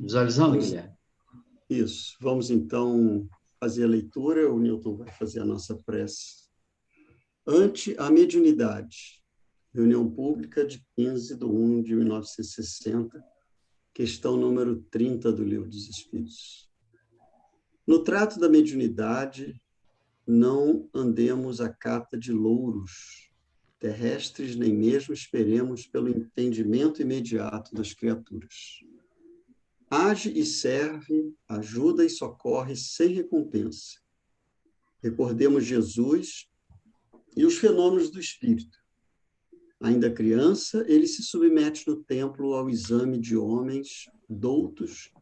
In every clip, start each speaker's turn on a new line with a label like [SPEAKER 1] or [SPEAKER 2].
[SPEAKER 1] Visualizando, Guilherme?
[SPEAKER 2] Isso. Vamos, então, fazer a leitura. O Newton vai fazer a nossa prece. Ante a mediunidade. Reunião pública de 15/1/1960. Questão número 30 do Livro dos Espíritos. No trato da mediunidade, não andemos à cata de louros terrestres, nem mesmo esperemos pelo entendimento imediato das criaturas. Age e serve, ajuda e socorre sem recompensa. Recordemos Jesus e os fenômenos do Espírito. Ainda criança, ele se submete no templo ao exame de homens doutos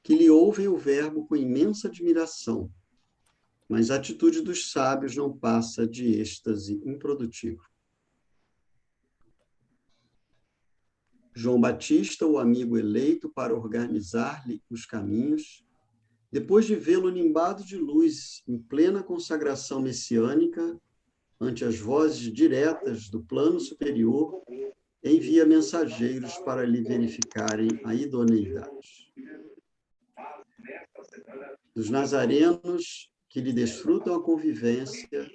[SPEAKER 2] que lhe ouvem o verbo com imensa admiração, mas a atitude dos sábios não passa de êxtase improdutivo. João Batista, o amigo eleito para organizar-lhe os caminhos, depois de vê-lo nimbado de luz em plena consagração messiânica, ante as vozes diretas do plano superior, envia mensageiros para lhe verificarem a idoneidade. Dos nazarenos que lhe desfrutam a convivência,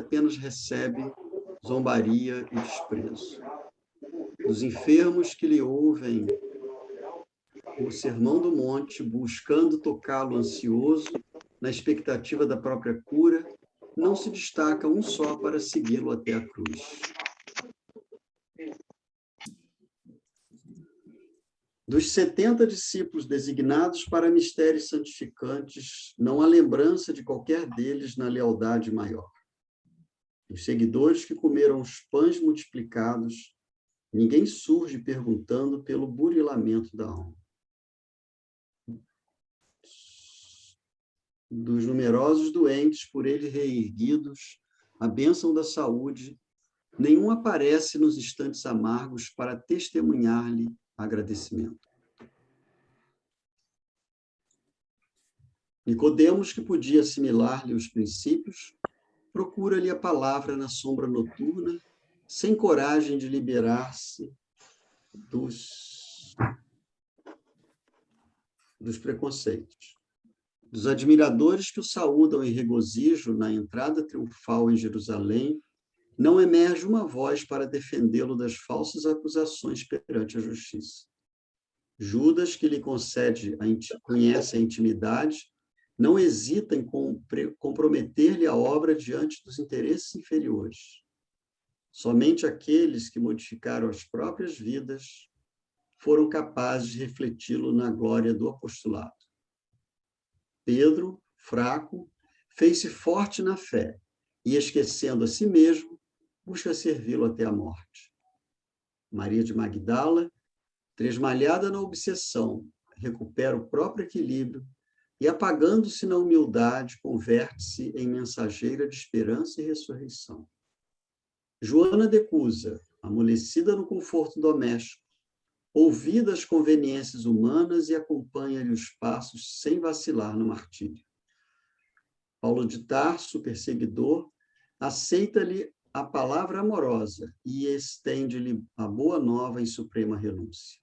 [SPEAKER 2] apenas recebe zombaria e desprezo. Dos enfermos que lhe ouvem o sermão do monte, buscando tocá-lo ansioso, na expectativa da própria cura, não se destaca um só para segui-lo até a cruz. Dos 70 discípulos designados para mistérios santificantes, não há lembrança de qualquer deles na lealdade maior. Os seguidores que comeram os pães multiplicados, ninguém surge perguntando pelo burilamento da alma. Dos numerosos doentes por ele reerguidos, a bênção da saúde, nenhum aparece nos instantes amargos para testemunhar-lhe agradecimento. Nicodemos, que podia assimilar-lhe os princípios, procura-lhe a palavra na sombra noturna, sem coragem de liberar-se dos preconceitos. Dos admiradores que o saúdam em regozijo na entrada triunfal em Jerusalém, não emerge uma voz para defendê-lo das falsas acusações perante a justiça. Judas, que lhe conhece a intimidade, não hesita em comprometer-lhe a obra diante dos interesses inferiores. Somente aqueles que modificaram as próprias vidas foram capazes de refleti-lo na glória do apostolado. Pedro, fraco, fez-se forte na fé e, esquecendo a si mesmo, busca servi-lo até a morte. Maria de Magdala, tresmalhada na obsessão, recupera o próprio equilíbrio e, apagando-se na humildade, converte-se em mensageira de esperança e ressurreição. Joana de Cusa, amolecida no conforto doméstico, ouvida as conveniências humanas e acompanha-lhe os passos sem vacilar no martírio. Paulo de Tarso, perseguidor, aceita-lhe a palavra amorosa e estende-lhe a boa nova em suprema renúncia.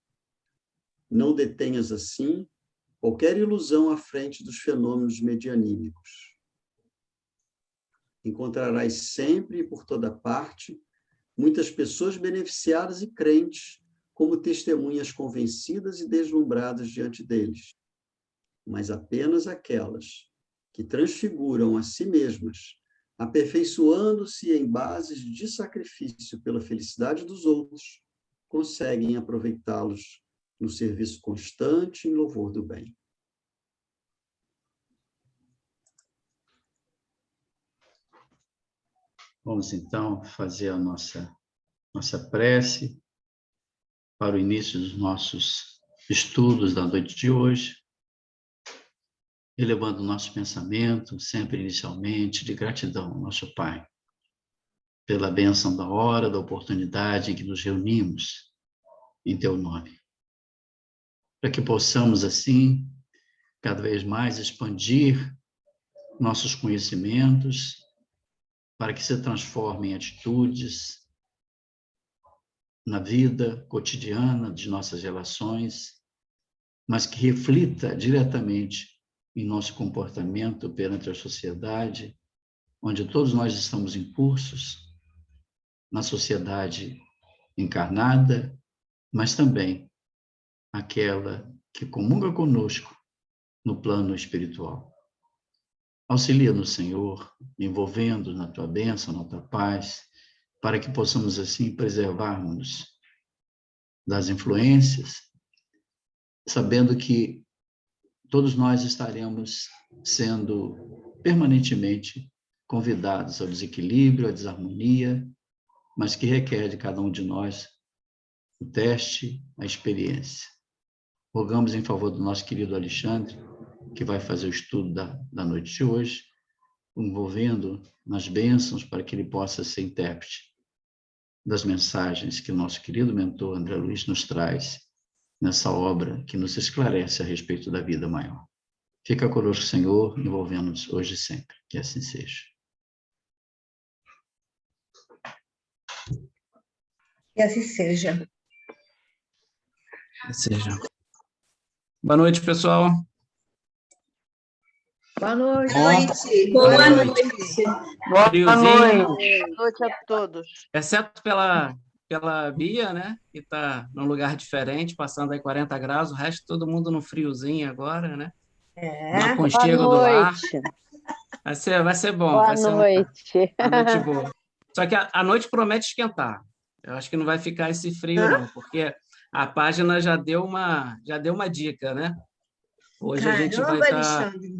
[SPEAKER 2] Não detenhas assim qualquer ilusão à frente dos fenômenos medianímicos. Encontrarás sempre e por toda parte muitas pessoas beneficiadas e crentes como testemunhas convencidas e deslumbradas diante deles, mas apenas aquelas que transfiguram a si mesmas, aperfeiçoando-se em bases de sacrifício pela felicidade dos outros, conseguem aproveitá-los no serviço constante em louvor do bem.
[SPEAKER 1] Vamos, então, fazer a nossa prece para o início dos nossos estudos da noite de hoje, elevando o nosso pensamento, sempre inicialmente, de gratidão ao nosso Pai, pela bênção da hora, da oportunidade em que nos reunimos em Teu nome. Para que possamos, assim, cada vez mais expandir nossos conhecimentos para que se transforme em atitudes na vida cotidiana de nossas relações, mas que reflita diretamente em nosso comportamento perante a sociedade, onde todos nós estamos incursos, na sociedade encarnada, mas também aquela que comunga conosco no plano espiritual. Auxilia-nos, Senhor, envolvendo na tua bênção, na tua paz, para que possamos assim preservarmos das influências, sabendo que todos nós estaremos sendo permanentemente convidados ao desequilíbrio, à desarmonia, mas que requer de cada um de nós o teste, a experiência. Rogamos em favor do nosso querido Alexandre, que vai fazer o estudo da noite de hoje, envolvendo nas bênçãos para que ele possa ser intérprete das mensagens que o nosso querido mentor André Luiz nos traz nessa obra que nos esclarece a respeito da vida maior. Fica conosco, Senhor, envolvendo-nos hoje e sempre. Que assim seja.
[SPEAKER 3] Que assim seja.
[SPEAKER 4] Que seja. Boa noite, pessoal.
[SPEAKER 3] Boa noite.
[SPEAKER 4] Boa noite.
[SPEAKER 5] Boa noite.
[SPEAKER 4] Friozinho,
[SPEAKER 5] Boa noite a todos.
[SPEAKER 4] exceto pela Bia, né, que está num lugar diferente, passando aí 40 graus, o resto todo mundo no friozinho agora, né? No aconchego do
[SPEAKER 5] Boa
[SPEAKER 4] lar.
[SPEAKER 5] noite.
[SPEAKER 4] Vai ser bom.
[SPEAKER 5] Boa
[SPEAKER 4] vai ser
[SPEAKER 5] noite.
[SPEAKER 4] uma noite boa. Só que a noite promete esquentar. Eu acho que não vai ficar esse frio, não, porque a página já deu uma dica, né? Hoje a gente vai
[SPEAKER 3] Caramba,
[SPEAKER 4] estar...
[SPEAKER 3] Alexandre.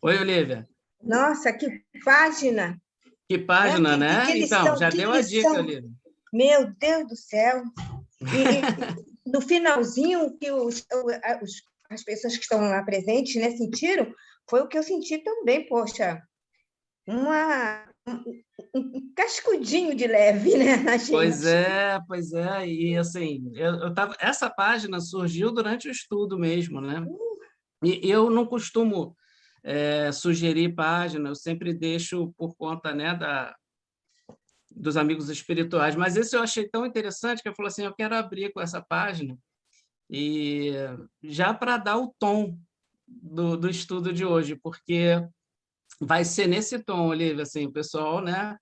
[SPEAKER 4] Oi, Olivia.
[SPEAKER 3] Nossa, que página!
[SPEAKER 4] Que página,
[SPEAKER 3] É,
[SPEAKER 4] né?
[SPEAKER 3] que eles
[SPEAKER 4] Então,
[SPEAKER 3] são,
[SPEAKER 4] já
[SPEAKER 3] que
[SPEAKER 4] deu a
[SPEAKER 3] eles
[SPEAKER 4] dica,
[SPEAKER 3] são?
[SPEAKER 4] Olivia.
[SPEAKER 3] Meu Deus do céu! E no finalzinho, que as pessoas que estão lá presentes, né, sentiram, foi o que eu senti também, poxa, um cascudinho de leve, né, na gente.
[SPEAKER 4] Pois é. E assim, essa página surgiu durante o estudo mesmo, né? E eu não costumo sugerir página, eu sempre deixo por conta, né, dos amigos espirituais, mas esse eu achei tão interessante que eu falei assim, eu quero abrir com essa página, e já para dar o tom do estudo de hoje, porque vai ser nesse tom, Olivia, assim, o pessoal, né?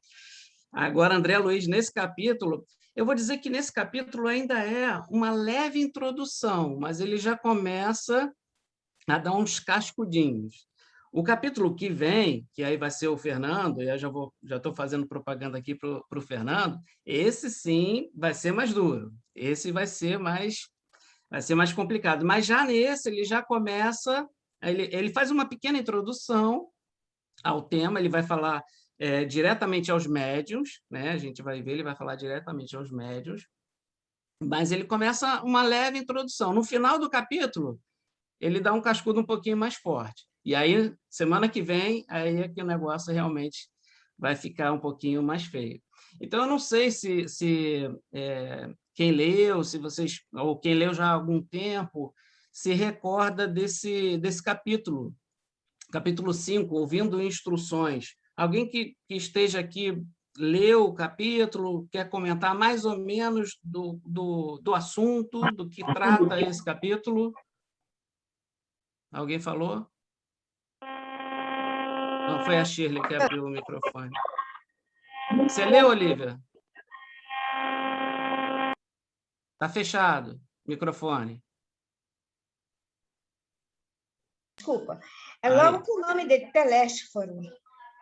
[SPEAKER 4] Agora, André Luiz, nesse capítulo, eu vou dizer que nesse capítulo ainda é uma leve introdução, mas ele já começa a dar uns cascudinhos. O capítulo que vem, que aí vai ser o Fernando, e eu já estou fazendo propaganda aqui para o Fernando, esse sim vai ser mais duro, esse vai ser mais complicado. Mas já nesse ele já começa, ele faz uma pequena introdução ao tema, ele vai falar diretamente aos médiuns, né? A gente vai ver, ele vai falar diretamente aos médiuns, mas ele começa uma leve introdução. No final do capítulo, ele dá um cascudo um pouquinho mais forte. E aí, semana que vem, aí é que o negócio realmente vai ficar um pouquinho mais feio. Então, eu não sei se quem leu, se vocês, ou quem leu já há algum tempo, se recorda desse capítulo, capítulo 5, ouvindo instruções. Alguém que esteja aqui leu o capítulo, quer comentar mais ou menos do assunto, do que trata esse capítulo? Alguém falou? Não, foi a Shirley que abriu o microfone. Você leu, Olivia? Está fechado o microfone.
[SPEAKER 3] Desculpa. É logo com o nome dele, Telésforo.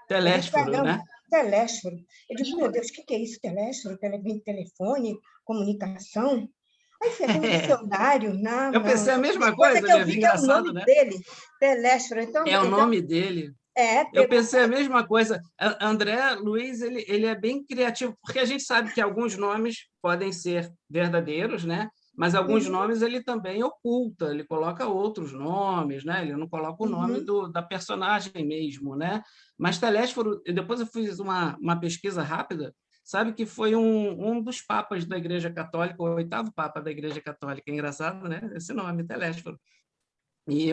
[SPEAKER 4] Telésforo, né?
[SPEAKER 3] Telésforo. Eu digo, meu Deus, o que é isso, Telésforo? Telefone, comunicação? Aí você tem um dicionário? Não.
[SPEAKER 4] Eu pensei a mesma
[SPEAKER 3] coisa
[SPEAKER 4] coisa,
[SPEAKER 3] que eu vi, que é o
[SPEAKER 4] engraçado,
[SPEAKER 3] nome
[SPEAKER 4] né?
[SPEAKER 3] dele, Telésforo.
[SPEAKER 4] É o nome dele. Eu pensei a mesma coisa. André Luiz, ele é bem criativo, porque a gente sabe que alguns nomes podem ser verdadeiros, né? Mas alguns nomes ele também oculta, ele coloca outros nomes, né? Ele não coloca o nome da personagem mesmo, né? Mas Telésforo, depois eu fiz uma pesquisa rápida, sabe que foi um dos papas da Igreja Católica, o 8º Papa da Igreja Católica. É engraçado, né? Esse nome, Telésforo.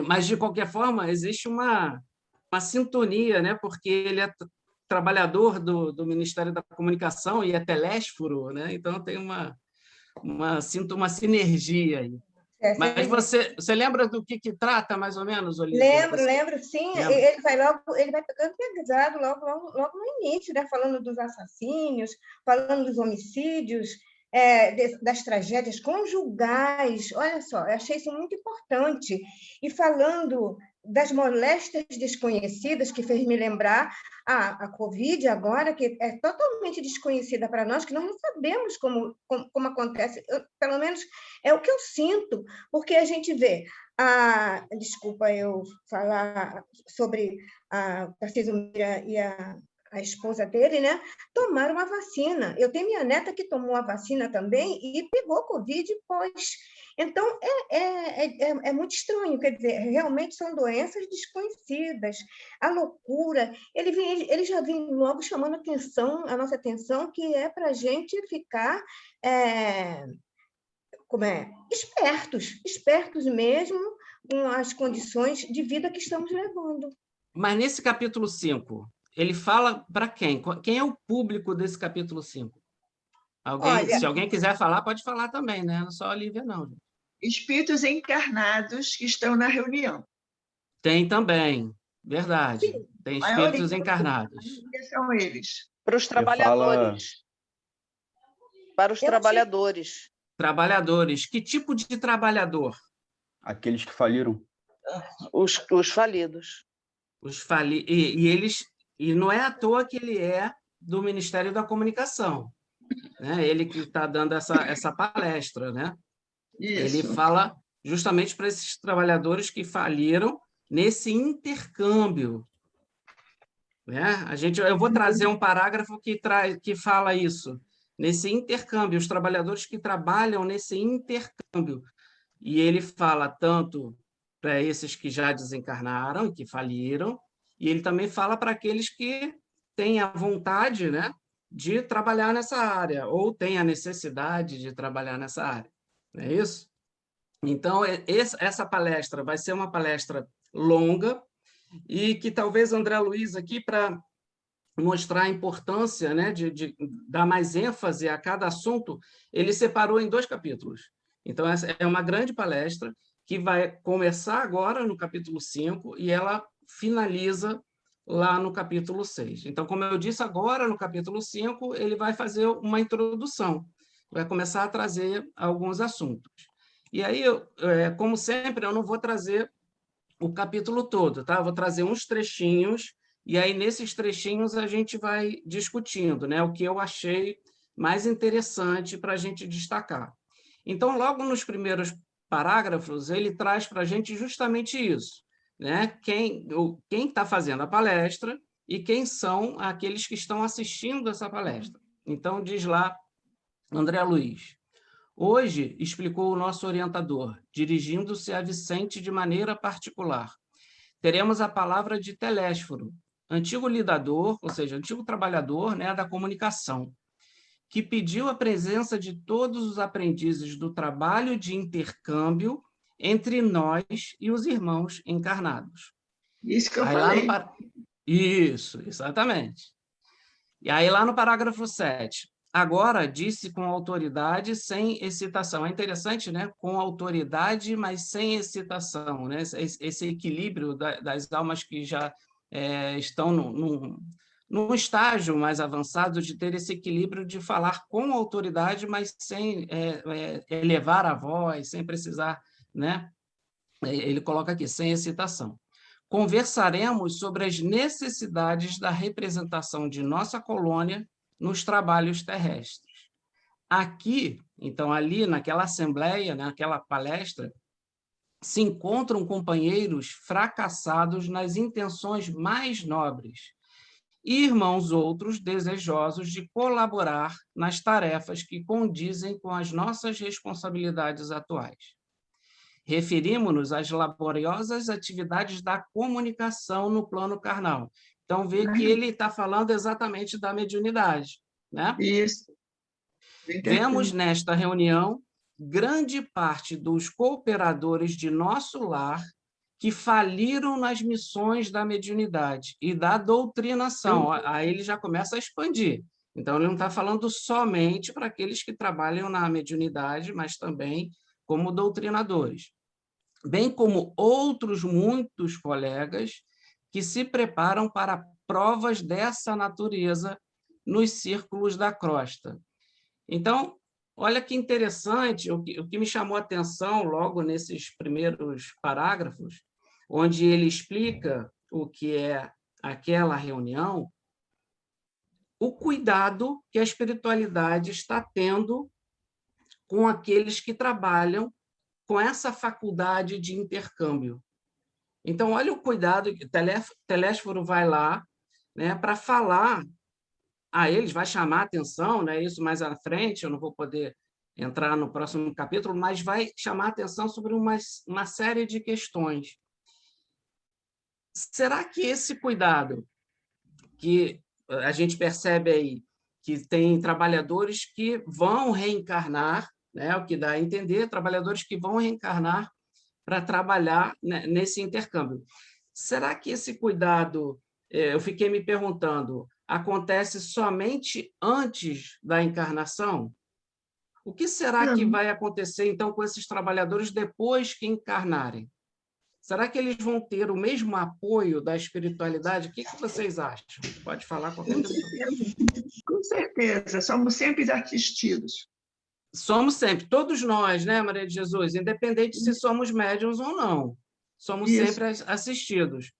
[SPEAKER 4] Mas, de qualquer forma, existe uma sintonia, né? Porque ele é trabalhador do Ministério da Comunicação e é telésforo, né? Então tem sinto uma sinergia aí. Mas você lembra do que trata, mais ou menos, Olívia?
[SPEAKER 3] Lembro, sim.
[SPEAKER 4] Lembra?
[SPEAKER 3] Ele vai pegando pesado logo no início, né? Falando dos assassínios, falando dos homicídios, das tragédias conjugais. Olha só, eu achei isso muito importante. E falando das moléstias desconhecidas, que fez me lembrar a Covid agora, que é totalmente desconhecida para nós, que nós não sabemos como acontece. Pelo menos é o que eu sinto, porque a gente vê desculpa eu falar sobre a Tarcísio Meira e a esposa dele, né? Tomaram a vacina. Eu tenho minha neta que tomou a vacina também e pegou Covid pós. Então, é muito estranho, quer dizer, realmente são doenças desconhecidas. A loucura, ele já vem logo chamando a nossa atenção, que é para a gente ficar espertos mesmo com as condições de vida que estamos levando.
[SPEAKER 4] Mas nesse capítulo 5, ele fala para quem? Quem é o público desse capítulo 5? Se alguém quiser falar, pode falar também, né? Não só a Olívia, não.
[SPEAKER 6] Espíritos encarnados que estão na reunião.
[SPEAKER 4] Tem também, verdade. Sim. Tem espíritos encarnados.
[SPEAKER 6] São eles.
[SPEAKER 5] Para os trabalhadores. Para os trabalhadores.
[SPEAKER 4] Trabalhadores. Que tipo de trabalhador?
[SPEAKER 7] Aqueles que faliram.
[SPEAKER 5] Os falidos.
[SPEAKER 4] E não é à toa que ele é do Ministério da Comunicação, né? Ele que está dando essa palestra, né?
[SPEAKER 6] Isso.
[SPEAKER 4] Ele fala justamente para esses trabalhadores que faliram nesse intercâmbio, né? Eu vou trazer um parágrafo que fala isso, nesse intercâmbio, os trabalhadores que trabalham nesse intercâmbio. E ele fala tanto para esses que já desencarnaram, que faliram, e ele também fala para aqueles que têm a vontade, né, de trabalhar nessa área, ou têm a necessidade de trabalhar nessa área. Não é isso? Então, essa palestra vai ser uma palestra longa, e que talvez André Luiz aqui, para mostrar a importância, né, de dar mais ênfase a cada assunto, ele separou em 2 capítulos. Então, essa é uma grande palestra que vai começar agora no capítulo 5 e ela finaliza lá no capítulo 6. Então, como eu disse, agora no capítulo 5, ele vai fazer uma introdução, vai começar a trazer alguns assuntos. E aí, como sempre, eu não vou trazer o capítulo todo, tá? Eu vou trazer uns trechinhos, e aí nesses trechinhos a gente vai discutindo, né, o que eu achei mais interessante para a gente destacar. Então, logo nos primeiros parágrafos, ele traz para a gente justamente isso, né? Quem está fazendo a palestra e quem são aqueles que estão assistindo essa palestra. Então, diz lá André Luiz: hoje, explicou o nosso orientador, dirigindo-se a Vicente de maneira particular, teremos a palavra de Telésforo, antigo lidador, ou seja, antigo trabalhador, né, da comunicação, que pediu a presença de todos os aprendizes do trabalho de intercâmbio entre nós e os irmãos encarnados.
[SPEAKER 6] Isso que eu falei.
[SPEAKER 4] Isso, exatamente. E aí, lá no parágrafo 7, agora disse com autoridade, sem excitação. É interessante, né? Com autoridade, mas sem excitação, né? Esse equilíbrio das almas que já estão num estágio mais avançado de ter esse equilíbrio de falar com autoridade, mas sem elevar a voz, sem precisar, né? Ele coloca aqui, sem excitação. Conversaremos sobre as necessidades da representação de nossa colônia nos trabalhos terrestres. Aqui, então, ali naquela assembleia, naquela palestra, se encontram companheiros fracassados nas intenções mais nobres e irmãos outros desejosos de colaborar nas tarefas que condizem com as nossas responsabilidades atuais. Referimos-nos às laboriosas atividades da comunicação no plano carnal. Então, vê que ele está falando exatamente da mediunidade, né?
[SPEAKER 6] Isso.
[SPEAKER 4] Vemos nesta reunião grande parte dos cooperadores de nosso lar que faliram nas missões da mediunidade e da doutrinação. Aí ele já começa a expandir. Então, ele não está falando somente para aqueles que trabalham na mediunidade, mas também como doutrinadores, bem como outros muitos colegas que se preparam para provas dessa natureza nos círculos da crosta. Então, olha que interessante, o que me chamou a atenção logo nesses primeiros parágrafos, onde ele explica o que é aquela reunião, o cuidado que a espiritualidade está tendo com aqueles que trabalham com essa faculdade de intercâmbio. Então, olha o cuidado que Telésforo vai lá, né, para falar a eles, vai chamar a atenção, né, isso mais à frente, eu não vou poder entrar no próximo capítulo, mas vai chamar a atenção sobre uma série de questões. Será que esse cuidado que a gente percebe aí, que tem trabalhadores que vão reencarnar, né, o que dá a entender, trabalhadores que vão reencarnar para trabalhar, né, nesse intercâmbio. Será que esse cuidado, eu fiquei me perguntando, acontece somente antes da encarnação? O que será que vai acontecer, então, com esses trabalhadores depois que encarnarem? Será que eles vão ter o mesmo apoio da espiritualidade? O que vocês acham? Pode falar qualquer pessoa.
[SPEAKER 6] Com certeza, somos sempre assistidos.
[SPEAKER 4] Somos sempre, todos nós, né, Maria de Jesus, independente se somos médiuns ou não, somos sempre assistidos.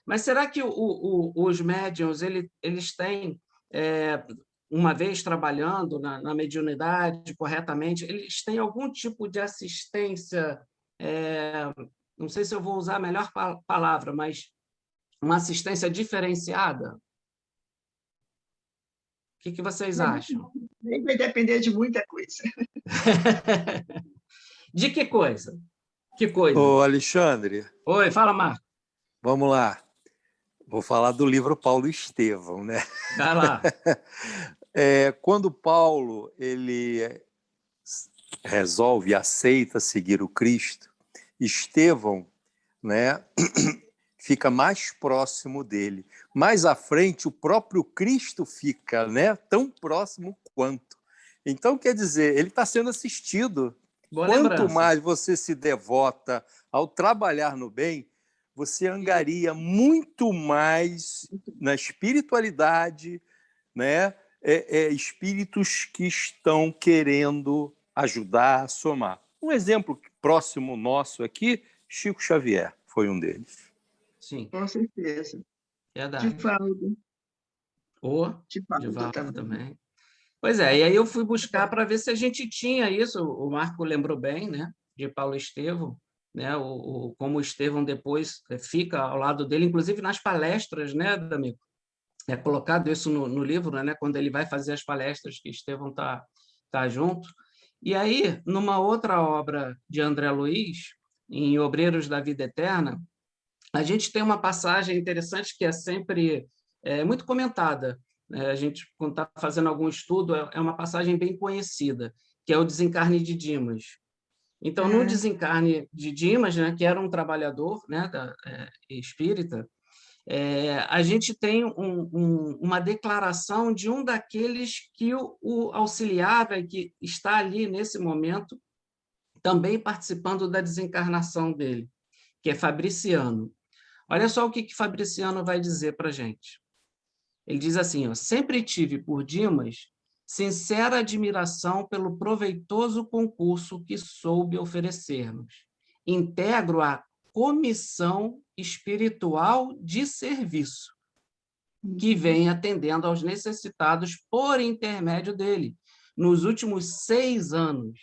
[SPEAKER 4] Mas será que os médiuns, eles têm, uma vez trabalhando na mediunidade corretamente, eles têm algum tipo de assistência, não sei se eu vou usar a melhor palavra, mas uma assistência diferenciada? O que vocês acham?
[SPEAKER 6] Vai depender de muita coisa.
[SPEAKER 4] De que coisa? Que coisa?
[SPEAKER 8] Ô, Alexandre.
[SPEAKER 4] Oi, fala, Marco.
[SPEAKER 8] Vamos lá. Vou falar do livro Paulo Estevão, né?
[SPEAKER 4] Vai lá.
[SPEAKER 8] Quando Paulo ele resolve e aceita seguir o Cristo, Estevão, né, fica mais próximo dele. Mais à frente, o próprio Cristo fica, né, tão próximo quanto. Então, quer dizer, ele está sendo assistido.
[SPEAKER 4] Boa
[SPEAKER 8] Quanto
[SPEAKER 4] lembrança.
[SPEAKER 8] mais você se devota ao trabalhar no bem, você angaria muito mais na espiritualidade, né, espíritos que estão querendo ajudar, somar. Um exemplo próximo nosso aqui, Chico Xavier foi um deles.
[SPEAKER 4] Sim.
[SPEAKER 6] Com certeza.
[SPEAKER 4] Verdade.
[SPEAKER 6] Divaldo.
[SPEAKER 4] Divaldo também. Pois é, e aí eu fui buscar para ver se a gente tinha isso, o Marco lembrou bem, né, de Paulo Estevão, né, como o Estevão depois fica ao lado dele, inclusive nas palestras, né, amigo? É colocado isso no livro, né, quando ele vai fazer as palestras, que Estevão tá junto. E aí, numa outra obra de André Luiz, em Obreiros da Vida Eterna, a gente tem uma passagem interessante que é sempre muito comentada. A gente, quando está fazendo algum estudo, é uma passagem bem conhecida, que é o desencarne de Dimas. Então, no desencarne de Dimas, né, que era um trabalhador, né, espírita, a gente tem uma declaração de um daqueles que o auxiliava e que está ali nesse momento, também participando da desencarnação dele, que é Fabriciano. Olha só o que Fabriciano vai dizer para a gente. Ele diz assim, ó, sempre tive por Dimas sincera admiração pelo proveitoso concurso que soube oferecer-nos. Integro a comissão espiritual de serviço, que vem atendendo aos necessitados por intermédio dele. Nos últimos 6 anos,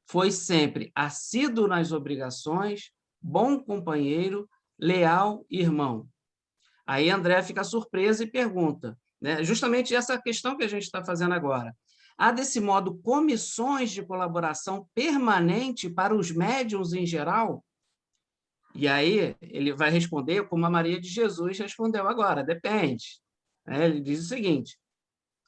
[SPEAKER 4] foi sempre assíduo nas obrigações, bom companheiro, leal irmão. Aí André fica surpreso e pergunta, né, justamente essa questão que a gente está fazendo agora. Há, desse modo, comissões de colaboração permanente para os médiuns em geral? E aí ele vai responder como a Maria de Jesus respondeu agora, depende. Ele diz o seguinte,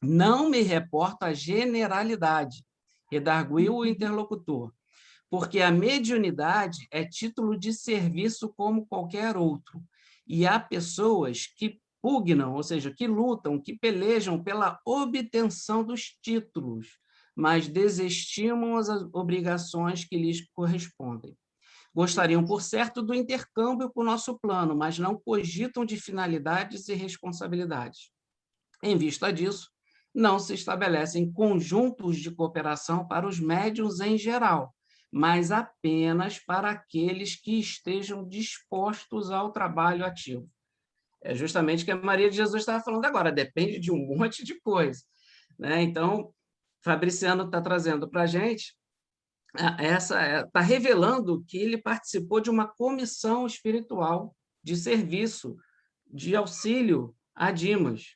[SPEAKER 4] não me reporta a generalidade, redarguiu o interlocutor, porque a mediunidade é título de serviço como qualquer outro. E há pessoas que pugnam, ou seja, que lutam, que pelejam pela obtenção dos títulos, mas desestimam as obrigações que lhes correspondem. Gostariam, por certo, do intercâmbio com o nosso plano, mas não cogitam de finalidades e responsabilidades. Em vista disso, não se estabelecem conjuntos de cooperação para os médiuns em geral, mas apenas para aqueles que estejam dispostos ao trabalho ativo. É justamente o que a Maria de Jesus estava falando agora, depende de um monte de coisa, né? Então, Fabriciano está trazendo para a gente, está revelando que ele participou de uma comissão espiritual de serviço, de auxílio a Dimas,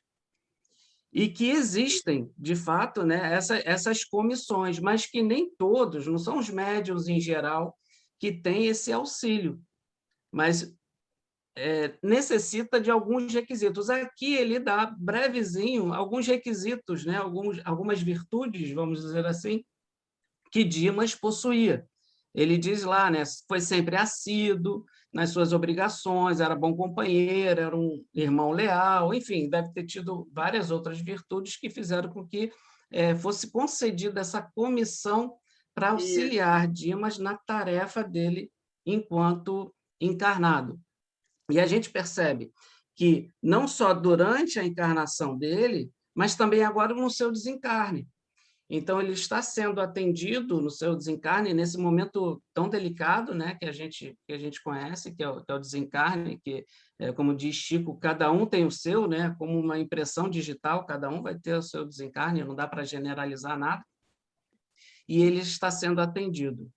[SPEAKER 4] e que existem, de fato, né, essas comissões, mas que nem todos, não são os médiuns em geral, que têm esse auxílio, mas necessita de alguns requisitos. Aqui ele dá brevezinho alguns requisitos, né, algumas virtudes, vamos dizer assim, que Dimas possuía. Ele diz lá, né, foi sempre assíduo nas suas obrigações, era bom companheiro, era um irmão leal, enfim, deve ter tido várias outras virtudes que fizeram com que fosse concedida essa comissão para auxiliar Dimas na tarefa dele enquanto encarnado. E a gente percebe que não só durante a encarnação dele, mas também agora no seu desencarne. Então, ele está sendo atendido no seu desencarne, nesse momento tão delicado, né, que a gente conhece, que é o desencarne, que, como diz Chico, cada um tem o seu, né, como uma impressão digital, cada um vai ter o seu desencarne, não dá para generalizar nada, e ele está sendo atendido.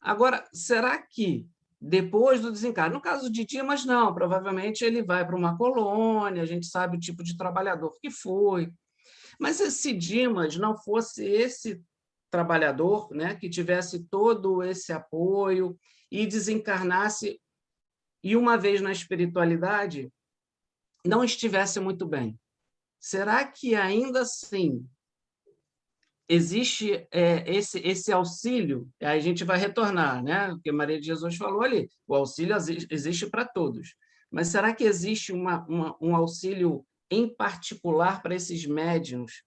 [SPEAKER 4] Agora, será que, depois do desencarne, no caso de Dimas, não, provavelmente ele vai para uma colônia, a gente sabe o tipo de trabalhador que foi. Mas se Dimas não fosse esse trabalhador, né, que tivesse todo esse apoio e desencarnasse, e uma vez na espiritualidade, não estivesse muito bem, será que ainda assim existe esse auxílio? Aí a gente vai retornar, né? Porque Maria de Jesus falou ali, o auxílio existe para todos. Mas será que existe um auxílio em particular para esses médiuns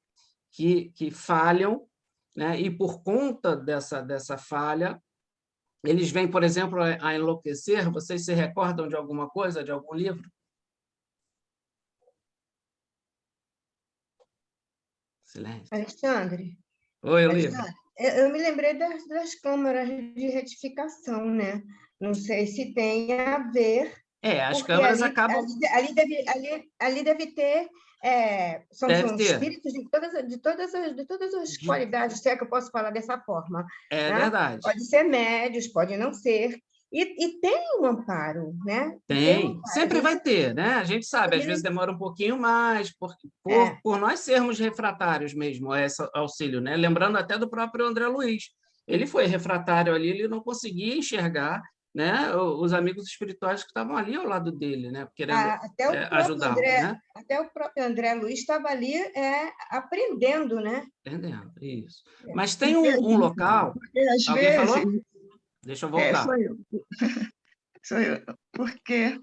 [SPEAKER 4] que falham, né? E por conta dessa falha, eles vêm, por exemplo, a enlouquecer? Vocês se recordam de alguma coisa, de algum livro? Silêncio.
[SPEAKER 3] Alexandre,
[SPEAKER 4] Oi, Olívia.
[SPEAKER 3] eu me lembrei das câmaras de retificação, né? Não sei se tem a ver.
[SPEAKER 4] As câmaras acabam.
[SPEAKER 3] Ali deve ter. São espíritos de todas as qualidades, se é que eu posso falar dessa forma.
[SPEAKER 4] É,
[SPEAKER 3] né?
[SPEAKER 4] Verdade.
[SPEAKER 3] Pode ser médios, pode não ser. E tem um amparo, né?
[SPEAKER 4] Tem, sempre vai ter, né? A gente sabe, às vezes demora um pouquinho mais, por nós sermos refratários mesmo a esse auxílio, né? Lembrando até do próprio André Luiz. Ele foi refratário ali, ele não conseguia enxergar, né, os amigos espirituais que estavam ali ao lado dele, né, querendo ajudá-lo. Né?
[SPEAKER 3] Até o próprio André Luiz estava ali aprendendo, né?
[SPEAKER 4] Aprendendo, isso. Mas tem um local... Alguém falou? Deixa eu voltar.
[SPEAKER 6] Sou eu. Porque,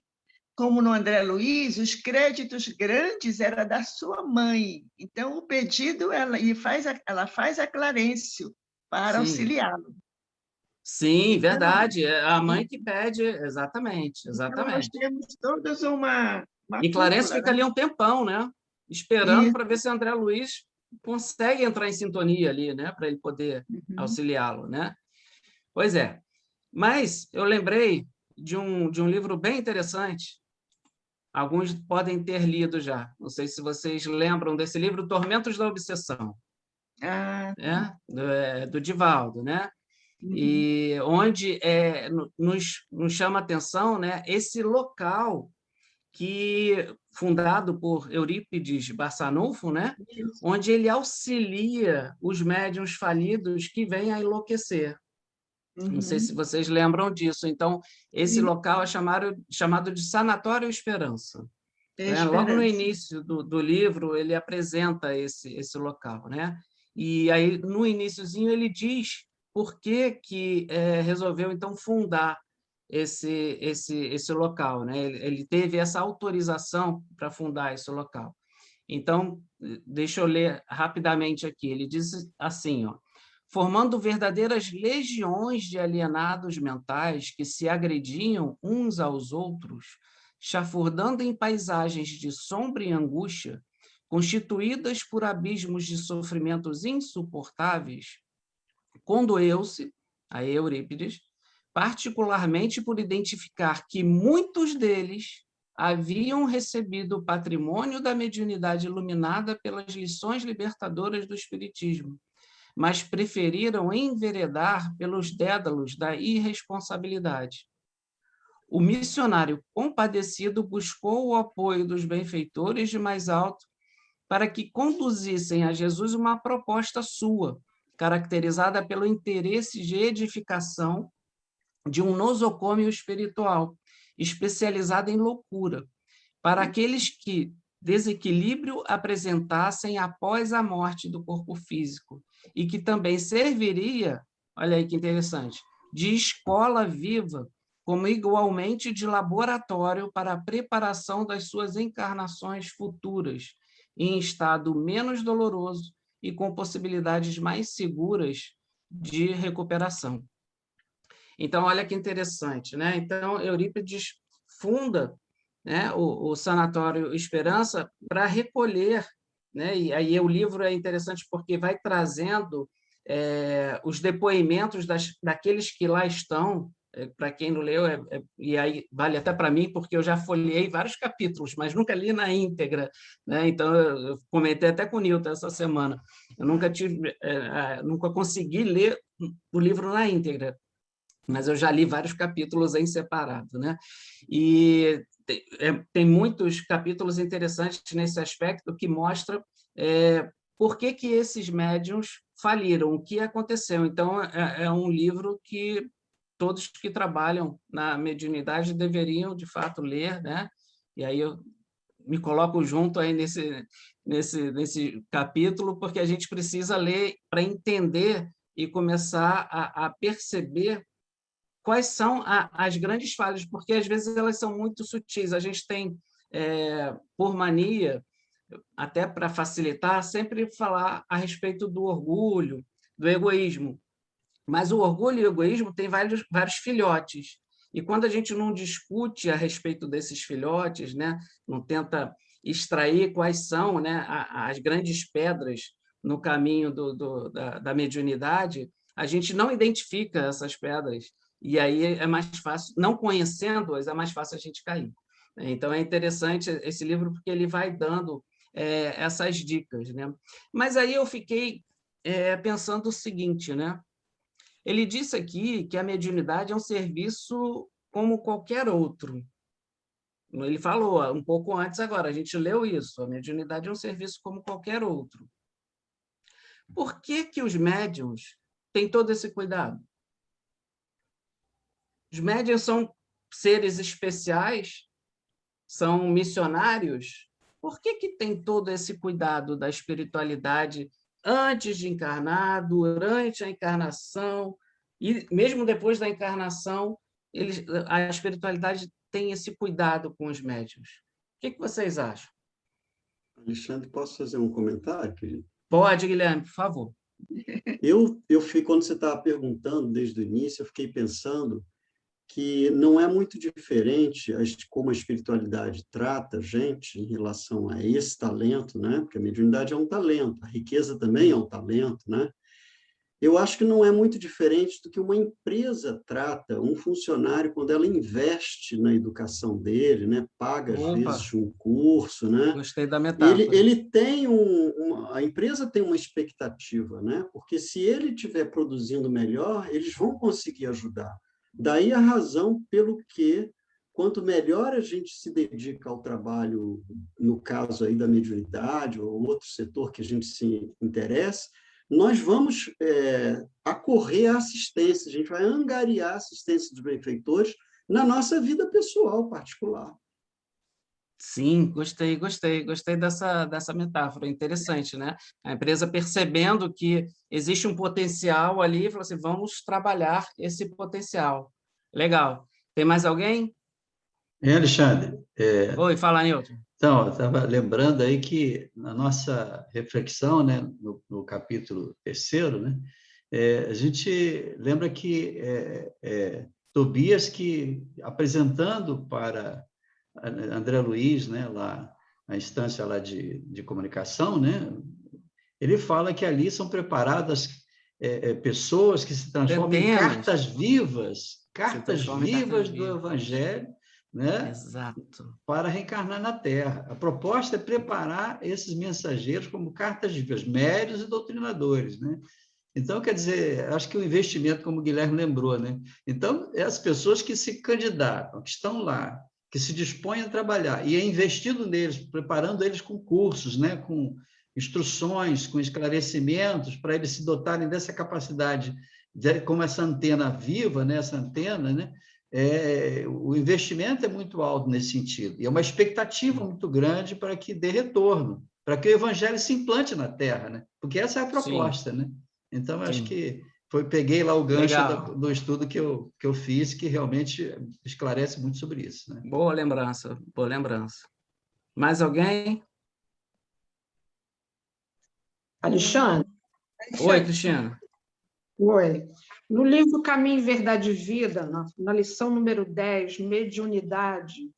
[SPEAKER 6] como no André Luiz, os créditos grandes eram da sua mãe. Então, o pedido, ela faz a Clarencio para auxiliá-lo.
[SPEAKER 4] Sim, verdade. É a mãe que pede, exatamente.
[SPEAKER 6] Então, nós temos todos uma
[SPEAKER 4] e Clarence fica ali um tempão, né? Esperando para ver se André Luiz consegue entrar em sintonia ali, né? Para ele poder auxiliá-lo, né? Pois é. Mas eu lembrei de um livro bem interessante. Alguns podem ter lido já. Não sei se vocês lembram desse livro, Tormentos da Obsessão. Do Divaldo, né? E onde nos chama a atenção, né, esse local fundado por Eurípides Barçanufo, né, onde ele auxilia os médiuns falidos que vêm a enlouquecer. Não sei se vocês lembram disso. Então, esse local é chamado de Sanatório Esperança. Logo no início do livro, ele apresenta esse local, né? E aí, no iniciozinho, ele diz por que resolveu, então, fundar esse local, né? Ele teve essa autorização para fundar esse local. Então, deixa eu ler rapidamente aqui. Ele diz assim, ó: formando verdadeiras legiões de alienados mentais que se agrediam uns aos outros, chafurdando em paisagens de sombra e angústia, constituídas por abismos de sofrimentos insuportáveis, condoeu-se a Eurípides, particularmente por identificar que muitos deles haviam recebido o patrimônio da mediunidade iluminada pelas lições libertadoras do Espiritismo, mas preferiram enveredar pelos dédalos da irresponsabilidade. O missionário compadecido buscou o apoio dos benfeitores de mais alto para que conduzissem a Jesus uma proposta sua, caracterizada pelo interesse de edificação de um nosocômio espiritual, especializado em loucura, para aqueles que desequilíbrio apresentassem após a morte do corpo físico, e que também serviria, olha aí que interessante, de escola viva, como igualmente de laboratório para a preparação das suas encarnações futuras, em estado menos doloroso e com possibilidades mais seguras de recuperação. Então, olha que interessante, né? Então, Eurípides funda, né, o Sanatório Esperança para recolher, né? E aí o livro é interessante porque vai trazendo os depoimentos daqueles que lá estão. Para quem não leu, e aí vale até para mim, porque eu já folhei vários capítulos, mas nunca li na íntegra, né? Então, eu comentei até com o Nilton essa semana, eu nunca consegui ler o livro na íntegra, mas eu já li vários capítulos em separado, né? E tem muitos capítulos interessantes nesse aspecto que mostram por que esses médiuns faliram, o que aconteceu. Então, é um livro que todos que trabalham na mediunidade deveriam, de fato, ler, né? E aí eu me coloco junto aí nesse capítulo, porque a gente precisa ler para entender e começar a perceber quais são as grandes falhas, porque às vezes elas são muito sutis. A gente tem, por mania, até para facilitar, sempre falar a respeito do orgulho, do egoísmo. Mas o orgulho e o egoísmo têm vários filhotes. E quando a gente não discute a respeito desses filhotes, né, não tenta extrair quais são, né, as grandes pedras no caminho da mediunidade, a gente não identifica essas pedras. E aí é mais fácil, não conhecendo-as, é mais fácil a gente cair. Então, é interessante esse livro porque ele vai dando essas dicas, né? Mas aí eu fiquei pensando o seguinte, né? Ele disse aqui que a mediunidade é um serviço como qualquer outro. Ele falou um pouco antes agora, a gente leu isso, a mediunidade é um serviço como qualquer outro. Por que os médiuns têm todo esse cuidado? Os médiuns são seres especiais, são missionários. Por que tem todo esse cuidado da espiritualidade antes de encarnar, durante a encarnação e mesmo depois da encarnação? A espiritualidade tem esse cuidado com os médiuns. O que vocês acham?
[SPEAKER 2] Alexandre, posso fazer um comentário, querido?
[SPEAKER 4] Pode, Guilherme, por favor.
[SPEAKER 2] Quando você estava perguntando desde o início, eu fiquei pensando que não é muito diferente como a espiritualidade trata a gente em relação a esse talento, né? Porque a mediunidade é um talento, a riqueza também é um talento, né? Eu acho que não é muito diferente do que uma empresa trata um funcionário quando ela investe na educação dele, né? Paga, às vezes, um curso, né?
[SPEAKER 4] Gostei da metáfora.
[SPEAKER 2] Ele tem a empresa tem uma expectativa, né? Porque se ele estiver produzindo melhor, eles vão conseguir ajudar. Daí a razão pelo que, quanto melhor a gente se dedica ao trabalho, no caso aí da mediunidade ou outro setor que a gente se interessa, nós vamos acorrer à assistência, a gente vai angariar a assistência dos benfeitores na nossa vida pessoal particular.
[SPEAKER 4] Sim, gostei dessa metáfora, interessante, né? A empresa percebendo que existe um potencial ali, falou assim, vamos trabalhar esse potencial. Legal. Tem mais alguém?
[SPEAKER 1] Alexandre,
[SPEAKER 4] Oi, fala, Nilton.
[SPEAKER 1] então, eu estava lembrando aí que na nossa reflexão, né, no capítulo 3º, né, a gente lembra que Tobias, que apresentando para André Luiz, né, lá na instância lá de comunicação, né, ele fala que ali são preparadas pessoas que se transformam em
[SPEAKER 4] Centenas.
[SPEAKER 1] cartas
[SPEAKER 4] transformam em
[SPEAKER 1] vivas
[SPEAKER 4] cartas
[SPEAKER 1] do
[SPEAKER 4] vivas.
[SPEAKER 1] Evangelho, né,
[SPEAKER 4] Exato.
[SPEAKER 1] para reencarnar na Terra. A proposta é preparar esses mensageiros como cartas vivas, médios e doutrinadores, né? Então, quer dizer, acho que o investimento, como o Guilherme lembrou, né? Então, as pessoas que se candidatam, que estão lá, que se dispõem a trabalhar, e é investido neles, preparando eles com cursos, né? Com instruções, com esclarecimentos, para eles se dotarem dessa capacidade, como essa antena viva, né? Essa antena, né? O investimento é muito alto nesse sentido, e é uma expectativa muito grande para que dê retorno, para que o evangelho se implante na Terra, né? Porque essa é a proposta, né? Então, acho
[SPEAKER 4] Sim.
[SPEAKER 1] que peguei lá o gancho
[SPEAKER 4] Legal.
[SPEAKER 1] do estudo que eu fiz, que realmente esclarece muito sobre isso, né?
[SPEAKER 4] Boa lembrança, boa lembrança. Mais alguém?
[SPEAKER 9] Alexandre?
[SPEAKER 4] Oi, Cristina.
[SPEAKER 9] Oi. No livro Caminho, Verdade e Vida, na lição número 10, Mediunidade,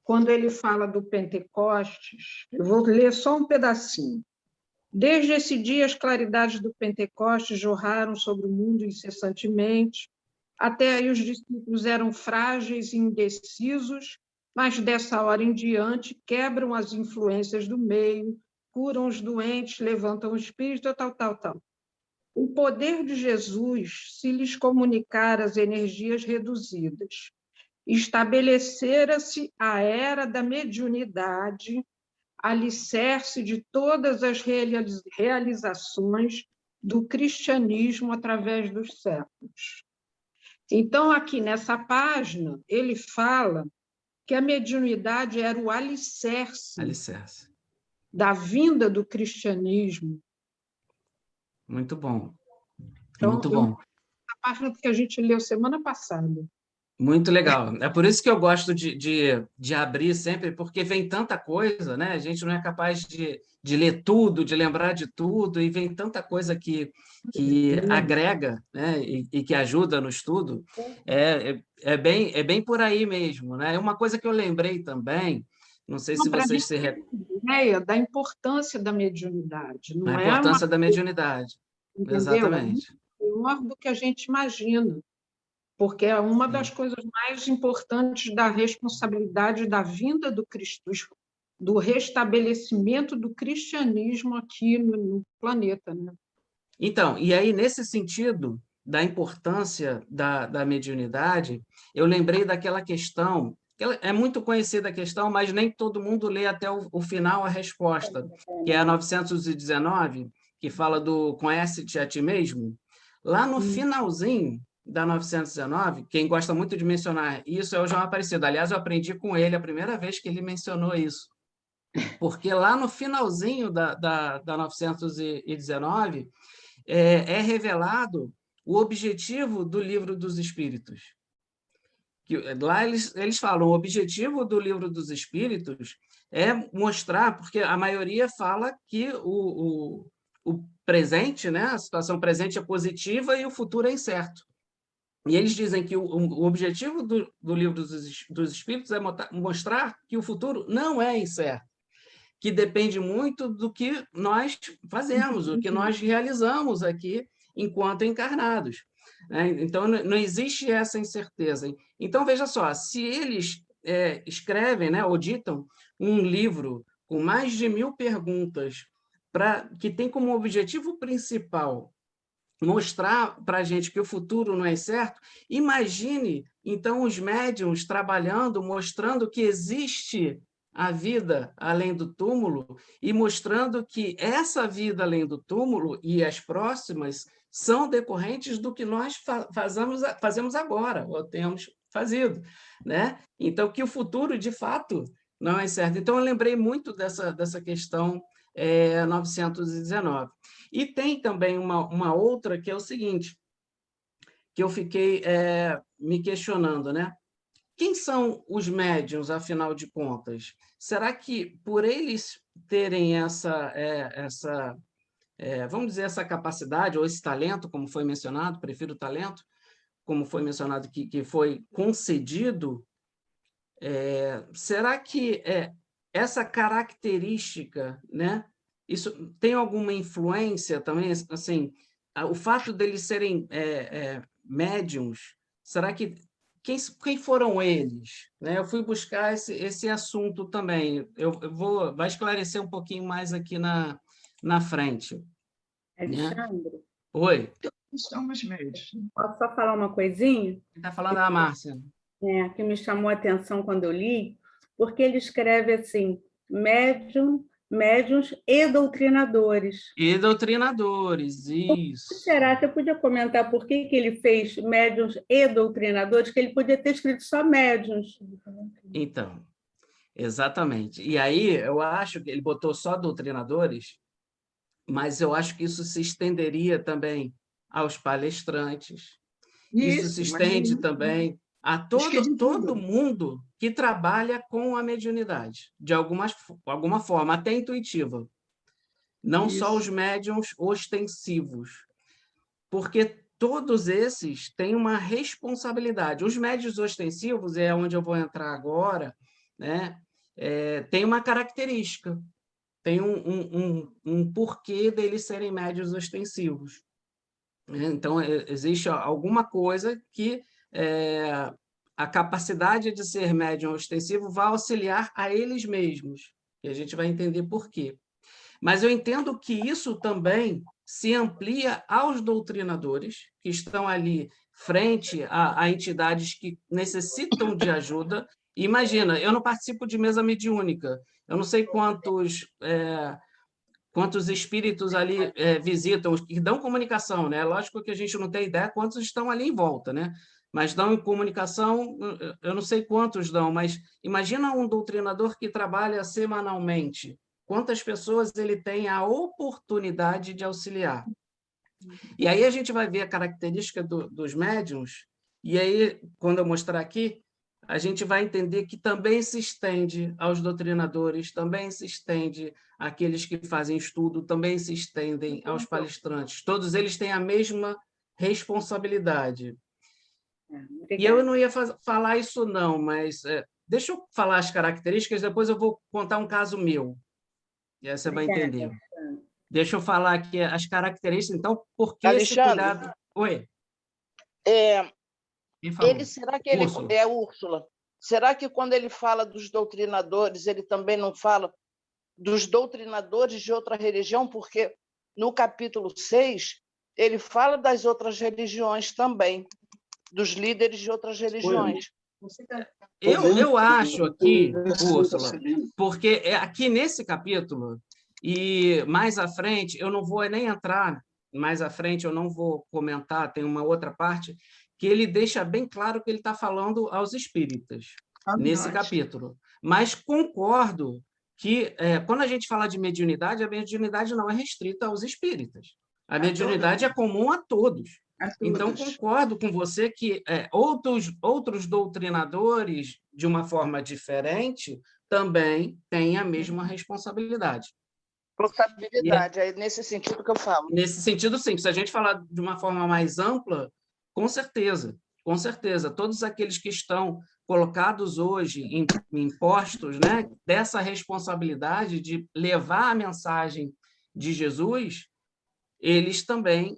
[SPEAKER 9] quando ele fala do Pentecostes, eu vou ler só um pedacinho. Desde esse dia, as claridades do Pentecostes jorraram sobre o mundo incessantemente. Até aí os discípulos eram frágeis e indecisos, mas dessa hora em diante quebram as influências do meio, curam os doentes, levantam o espírito, tal. O poder de Jesus se lhes comunicar as energias reduzidas. Estabelecera-se a era da mediunidade, alicerce de todas as realizações do cristianismo através dos séculos. Então, aqui nessa página, ele fala que a mediunidade era o alicerce da vinda do cristianismo.
[SPEAKER 4] Muito bom.
[SPEAKER 9] Então,
[SPEAKER 4] muito bom.
[SPEAKER 9] A página que a gente leu semana passada.
[SPEAKER 4] Muito legal. É por isso que eu gosto de abrir sempre, porque vem tanta coisa, né? A gente não é capaz de ler tudo, de lembrar de tudo, e vem tanta coisa que agrega, né? E que ajuda no estudo. É bem por aí mesmo, né? Uma coisa que eu lembrei também, não sei se vocês se
[SPEAKER 9] ideia da importância da mediunidade. Não
[SPEAKER 4] a importância da mediunidade.
[SPEAKER 9] Entendeu?
[SPEAKER 4] Exatamente.
[SPEAKER 9] É maior do que a gente imagina. Porque é uma das coisas mais importantes da responsabilidade da vinda do Cristo, do restabelecimento do cristianismo aqui no planeta, né?
[SPEAKER 4] Então, e aí, nesse sentido da importância da mediunidade, eu lembrei daquela questão, que é muito conhecida a questão, mas nem todo mundo lê até o final a resposta, que é a 919, que fala do conhece-te a ti mesmo. Lá no finalzinho da 919, quem gosta muito de mencionar isso é o João Aparecido. Aliás, eu aprendi com ele a primeira vez que ele mencionou isso. Porque lá no finalzinho da 919 é revelado o objetivo do Livro dos Espíritos. Lá eles falam, o objetivo do Livro dos Espíritos é mostrar, porque a maioria fala que o presente, né, a situação presente é positiva e o futuro é incerto. E eles dizem que o objetivo do Livro dos Espíritos é mostrar que o futuro não é incerto, que depende muito do que nós fazemos, o que nós realizamos aqui enquanto encarnados. Então, não existe essa incerteza. Então, veja só, se eles escrevem, né, ou ditam um livro com mais de 1000 perguntas, que tem como objetivo principal mostrar para a gente que o futuro não é certo, imagine, então, os médiuns trabalhando, mostrando que existe a vida além do túmulo e mostrando que essa vida além do túmulo e as próximas são decorrentes do que nós fazemos agora, ou temos fazido, né? Então, que o futuro, de fato, Não é certo. Então, eu lembrei muito dessa questão 919. E tem também uma outra que é o seguinte, que eu fiquei me questionando, né? Quem são os médiuns, afinal de contas? Será que, por eles terem vamos dizer, essa capacidade, ou esse talento, como foi mencionado, prefiro o talento, como foi mencionado, que foi concedido, será que essa característica, né, isso tem alguma influência também, assim, o fato deles serem médiums, será que quem foram eles? Né? Eu fui buscar esse assunto também. Vai esclarecer um pouquinho mais aqui na frente. Né?
[SPEAKER 10] Alexandre,
[SPEAKER 4] Oi,
[SPEAKER 6] Somos médios.
[SPEAKER 10] posso só falar uma coisinha?
[SPEAKER 4] está falando a Márcia.
[SPEAKER 10] Que me chamou a atenção quando eu li, porque ele escreve assim, médiuns e doutrinadores.
[SPEAKER 4] E doutrinadores, isso.
[SPEAKER 10] Será que eu podia comentar por que ele fez médiuns e doutrinadores, que ele podia ter escrito só médiuns?
[SPEAKER 4] Então, exatamente. E aí, eu acho que ele botou só doutrinadores, mas eu acho que isso se estenderia também aos palestrantes. Isso se estende também a todo mundo que trabalha com a mediunidade, de alguma forma, até intuitiva. Não só os médiuns ostensivos, porque todos esses têm uma responsabilidade. Os médiuns ostensivos, é onde eu vou entrar agora, né? Tem uma característica, tem um porquê deles serem médiuns ostensivos. Então, existe alguma coisa que a capacidade de ser médium ostensivo vai auxiliar a eles mesmos, e a gente vai entender por quê. Mas eu entendo que isso também se amplia aos doutrinadores, que estão ali frente a entidades que necessitam de ajuda. Imagina, eu não participo de mesa mediúnica, eu não sei quantos espíritos ali visitam, que dão comunicação, né? Lógico que a gente não tem ideia quantos estão ali em volta, né? Mas dão comunicação, eu não sei quantos dão, mas imagina um doutrinador que trabalha semanalmente, quantas pessoas ele tem a oportunidade de auxiliar. E aí a gente vai ver a característica dos médiuns, e aí, quando eu mostrar aqui, a gente vai entender que também se estende aos doutrinadores, também se estende àqueles que fazem estudo, também se estendem aos palestrantes. Todos eles têm a mesma responsabilidade. E eu não ia falar isso não, mas deixa eu falar as características, depois eu vou contar um caso meu, e aí você vai entender. Deixa eu falar aqui as características, então, por que esse cuidado... Oi.
[SPEAKER 5] Será que ele é Úrsula? Será que quando ele fala dos doutrinadores, ele também não fala dos doutrinadores de outra religião? Porque no capítulo 6, ele fala das outras religiões também, dos líderes de outras religiões.
[SPEAKER 4] Eu acho aqui, Úrsula, porque aqui nesse capítulo, e mais à frente, eu não vou nem entrar, mais à frente eu não vou comentar, tem uma outra parte, que ele deixa bem claro que ele está falando aos espíritas, nesse capítulo. Mas concordo que, quando a gente fala de mediunidade, a mediunidade não é restrita aos espíritas. A mediunidade é comum a todos. Então, concordo com você que outros doutrinadores, de uma forma diferente, também têm a mesma responsabilidade.
[SPEAKER 5] Responsabilidade, é nesse sentido que eu falo.
[SPEAKER 4] Nesse sentido, sim. Se a gente falar de uma forma mais ampla, com certeza, com certeza. Todos aqueles que estão colocados hoje em postos, né, dessa responsabilidade de levar a mensagem de Jesus, eles também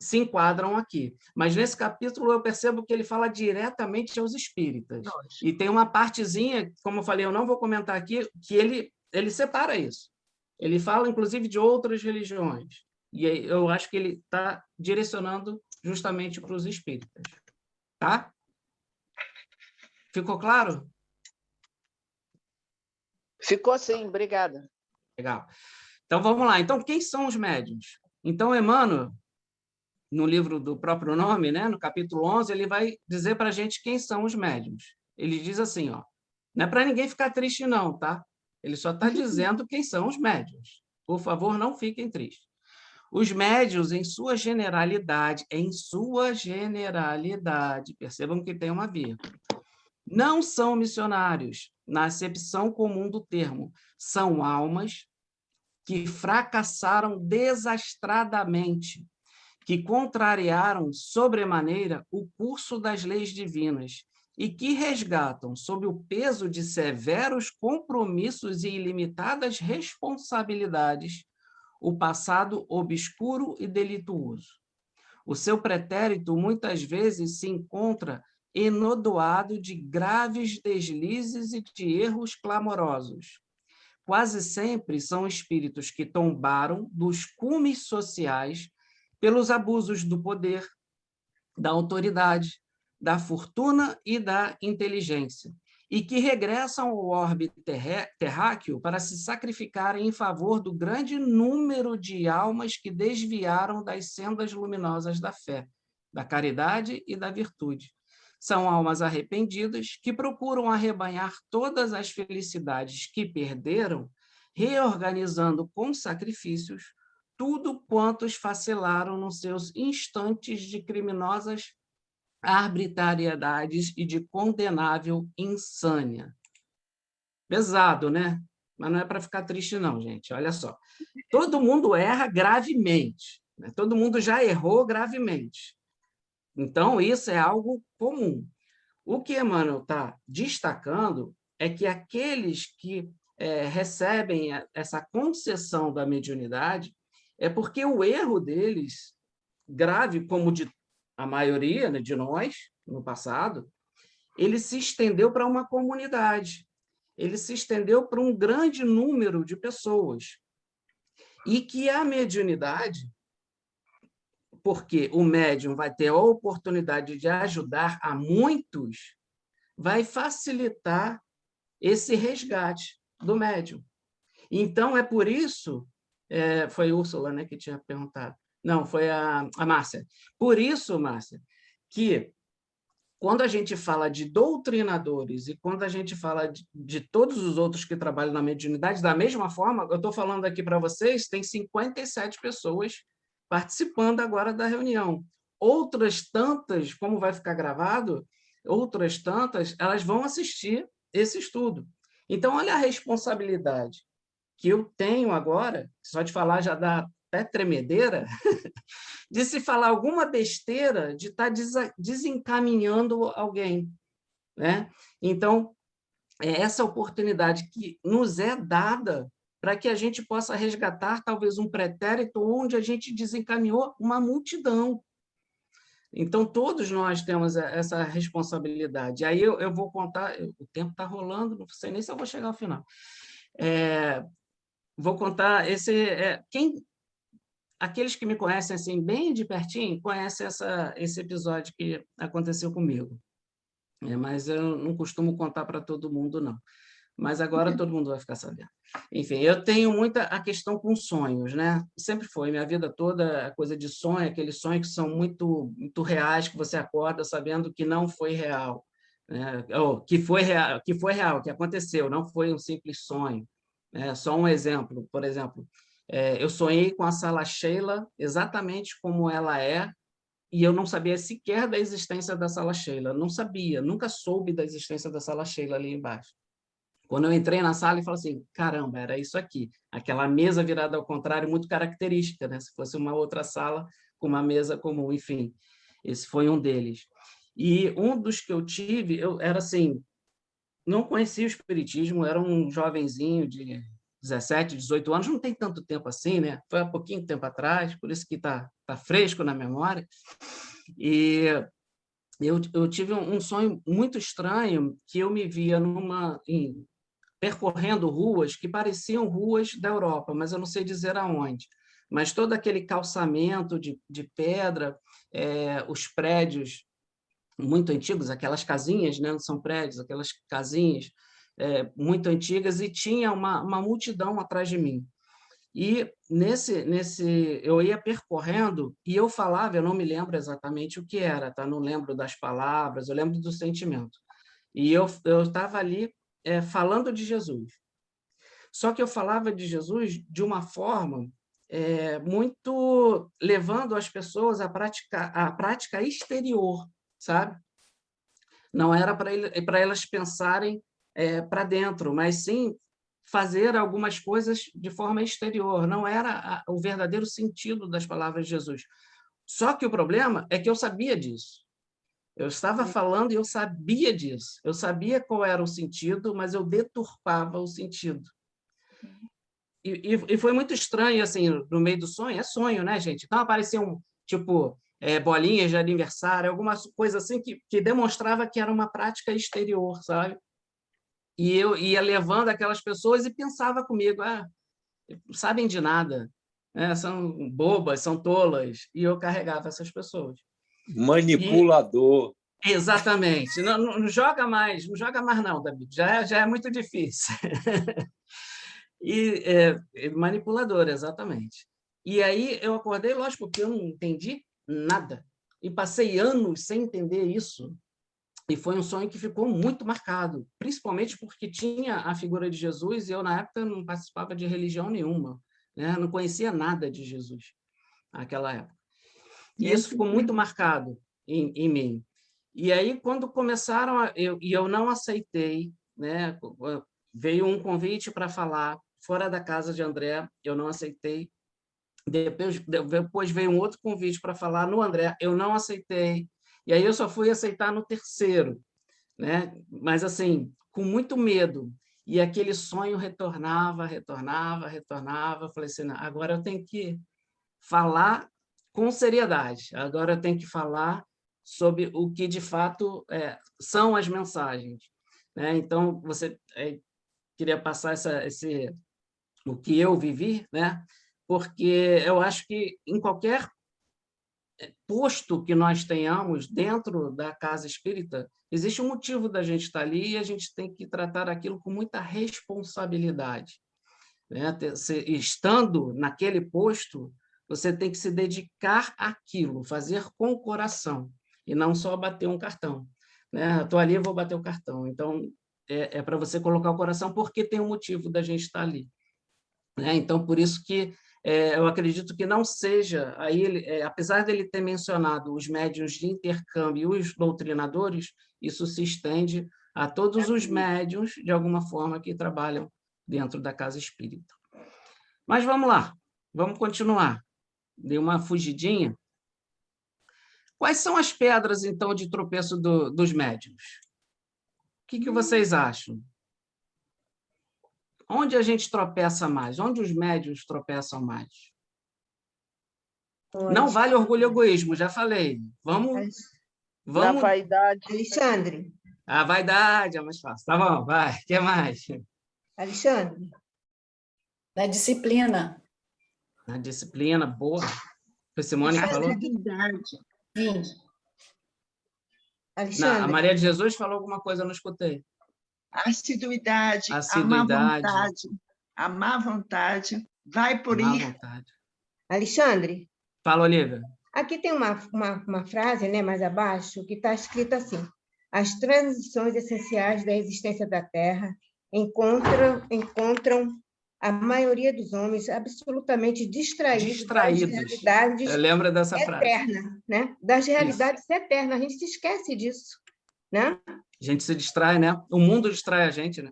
[SPEAKER 4] se enquadram aqui. Mas nesse capítulo eu percebo que ele fala diretamente aos espíritas. E tem uma partezinha, como eu falei, eu não vou comentar aqui, que ele separa isso. Ele fala, inclusive, de outras religiões. E eu acho que ele está direcionando justamente para os espíritas. Tá? Ficou claro?
[SPEAKER 5] Ficou sim, obrigada.
[SPEAKER 4] Legal. Então, vamos lá. Então, quem são os médiuns? Então, Emmanuel, no livro do próprio nome, né, no capítulo 11, ele vai dizer para a gente quem são os médiuns. Ele diz assim, ó, Não é para ninguém ficar triste, não, tá? Ele só está dizendo quem são os médiuns. Por favor, não fiquem tristes. Os médiuns, em sua generalidade, percebam que tem uma vírgula, não são missionários, na acepção comum do termo. São almas que fracassaram desastradamente, que contrariaram sobremaneira o curso das leis divinas e que resgatam, sob o peso de severos compromissos e ilimitadas responsabilidades, o passado obscuro e delituoso. O seu pretérito muitas vezes se encontra enodoado de graves deslizes e de erros clamorosos. Quase sempre são espíritos que tombaram dos cumes sociais pelos abusos do poder, da autoridade, da fortuna e da inteligência, e que regressam ao orbe terráqueo para se sacrificarem em favor do grande número de almas que desviaram das sendas luminosas da fé, da caridade e da virtude. São almas arrependidas que procuram arrebanhar todas as felicidades que perderam, reorganizando com sacrifícios tudo quanto esfacelaram nos seus instantes de criminosas arbitrariedades e de condenável insânia. Pesado, né? Mas não é para ficar triste, não, gente. Olha só. Todo mundo erra gravemente, né? Todo mundo já errou gravemente. Então, isso é algo comum. O que Emmanuel está destacando é que aqueles que recebem essa concessão da mediunidade é porque o erro deles, grave como de a maioria, né, de nós, no passado, ele se estendeu para uma comunidade, ele se estendeu para um grande número de pessoas. E que a mediunidade, porque o médium vai ter a oportunidade de ajudar a muitos, vai facilitar esse resgate do médium. Então, é por isso, foi a Úrsula, né, que tinha perguntado, não, foi a Márcia. Por isso, Márcia, que quando a gente fala de doutrinadores e quando a gente fala de todos os outros que trabalham na mediunidade, da mesma forma, eu estou falando aqui para vocês, tem 57 pessoas participando agora da reunião. Outras tantas, como vai ficar gravado, outras tantas, elas vão assistir esse estudo. Então, olha a responsabilidade que eu tenho agora, só de falar já dá até tremedeira, de se falar alguma besteira, de estar desencaminhando alguém, né? Então, é essa oportunidade que nos é dada para que a gente possa resgatar talvez um pretérito onde a gente desencaminhou uma multidão. Então, todos nós temos essa responsabilidade. Aí eu vou contar, o tempo está rolando, não sei nem se eu vou chegar ao final. Vou contar, aqueles que me conhecem assim, bem de pertinho, conhecem esse episódio que aconteceu comigo. Mas eu não costumo contar para todo mundo, não. Mas agora todo mundo vai ficar sabendo. Enfim, eu tenho muita a questão com sonhos, né? Sempre foi, minha vida toda, a coisa de sonho, aqueles sonhos que são muito, muito reais, que você acorda sabendo que não foi real, né? Ou que foi real, que aconteceu, não foi um simples sonho. Só um exemplo, por exemplo, eu sonhei com a Sala Sheila exatamente como ela é, e eu não sabia sequer da existência da Sala Sheila, não sabia, nunca soube da existência da Sala Sheila ali embaixo. Quando eu entrei na sala e falei assim, caramba, era isso aqui, aquela mesa virada ao contrário, muito característica, né? Se fosse uma outra sala com uma mesa comum, enfim, esse foi um deles. E um dos que eu tive, eu era assim, não conhecia o espiritismo, era um jovenzinho de 17, 18 anos, não tem tanto tempo assim, né? Foi há pouquinho tempo atrás, por isso que está fresco na memória. E eu tive um sonho muito estranho, que eu me via percorrendo ruas que pareciam ruas da Europa, mas eu não sei dizer aonde. Mas todo aquele calçamento de pedra, os prédios muito antigos, aquelas casinhas, né? Não são prédios, aquelas casinhas muito antigas, e tinha uma multidão atrás de mim. E eu ia percorrendo e eu falava, eu não me lembro exatamente o que era, tá? Não lembro das palavras, eu lembro do sentimento. E eu estava ali falando de Jesus. Só que eu falava de Jesus de uma forma muito levando as pessoas a prática exterior, sabe? Não era para elas pensarem para dentro, mas sim fazer algumas coisas de forma exterior. Não era o verdadeiro sentido das palavras de Jesus. Só que o problema é que eu sabia disso. Eu estava falando e eu sabia disso. Eu sabia qual era o sentido, mas eu deturpava o sentido. E foi muito estranho, assim, no meio do sonho. É sonho, né, gente? Então, apareciam, tipo, bolinhas de aniversário, alguma coisa assim que demonstrava que era uma prática exterior, sabe? E eu ia levando aquelas pessoas e pensava comigo, não sabem de nada, né? São bobas, são tolas. E eu carregava essas pessoas.
[SPEAKER 8] Manipulador.
[SPEAKER 4] Exatamente. Não joga mais, não, David. Já é muito difícil. Manipulador, exatamente. E aí eu acordei, lógico, porque eu não entendi nada. E passei anos sem entender isso. E foi um sonho que ficou muito marcado, principalmente porque tinha a figura de Jesus e eu, na época, não participava de religião nenhuma, né? Não conhecia nada de Jesus naquela época. E isso ficou muito marcado em mim. E aí, quando começaram, eu não aceitei, né? Veio um convite para falar fora da casa de André, eu não aceitei. Depois veio um outro convite para falar no André, eu não aceitei. E aí eu só fui aceitar no terceiro, né? Mas, assim, com muito medo. E aquele sonho retornava. Eu falei assim, não, agora eu tenho que falar com seriedade. Agora eu tenho que falar sobre o que, de fato, são as mensagens, né? Então, você queria passar o que eu vivi, né? Porque eu acho que em qualquer posto que nós tenhamos dentro da casa espírita, existe um motivo da gente estar ali e a gente tem que tratar aquilo com muita responsabilidade, né? Estando naquele posto, você tem que se dedicar àquilo, fazer com o coração, e não só bater um cartão, né? Estou ali, vou bater o cartão. Então, é para você colocar o coração, porque tem um motivo da gente estar ali, né? Então, por isso que eu acredito que não seja, aí apesar dele ter mencionado os médiuns de intercâmbio e os doutrinadores, isso se estende a todos os médiuns, de alguma forma, que trabalham dentro da casa espírita. Mas vamos lá, vamos continuar. Dei uma fugidinha. Quais são as pedras, então, de tropeço dos médiuns? O que vocês acham? Onde a gente tropeça mais? Onde os médiuns tropeçam mais? Não vale orgulho e egoísmo, já falei. Vamos...
[SPEAKER 5] Na vaidade.
[SPEAKER 3] Alexandre.
[SPEAKER 4] A vaidade é mais fácil. Tá bom, vai. O que mais?
[SPEAKER 3] Alexandre.
[SPEAKER 11] Na disciplina.
[SPEAKER 4] Na disciplina, boa. Foi Simone que falou?
[SPEAKER 11] Sim.
[SPEAKER 3] Alexandre.
[SPEAKER 4] A Maria de Jesus falou alguma coisa, eu não escutei.
[SPEAKER 6] Assiduidade, amar vontade, vai por
[SPEAKER 4] amar
[SPEAKER 6] ir.
[SPEAKER 4] Vontade.
[SPEAKER 3] Alexandre.
[SPEAKER 4] Fala, Olívia.
[SPEAKER 3] Aqui tem uma frase, né, mais abaixo, que está escrita assim: as transições essenciais da existência da Terra encontram a maioria dos homens absolutamente distraídos. Das realidades.
[SPEAKER 4] Eu lembro dessa
[SPEAKER 3] eterna,
[SPEAKER 4] frase.
[SPEAKER 3] Né? Das realidades eternas. A gente se esquece disso, né?
[SPEAKER 4] A gente se distrai, né? O mundo distrai a gente, né?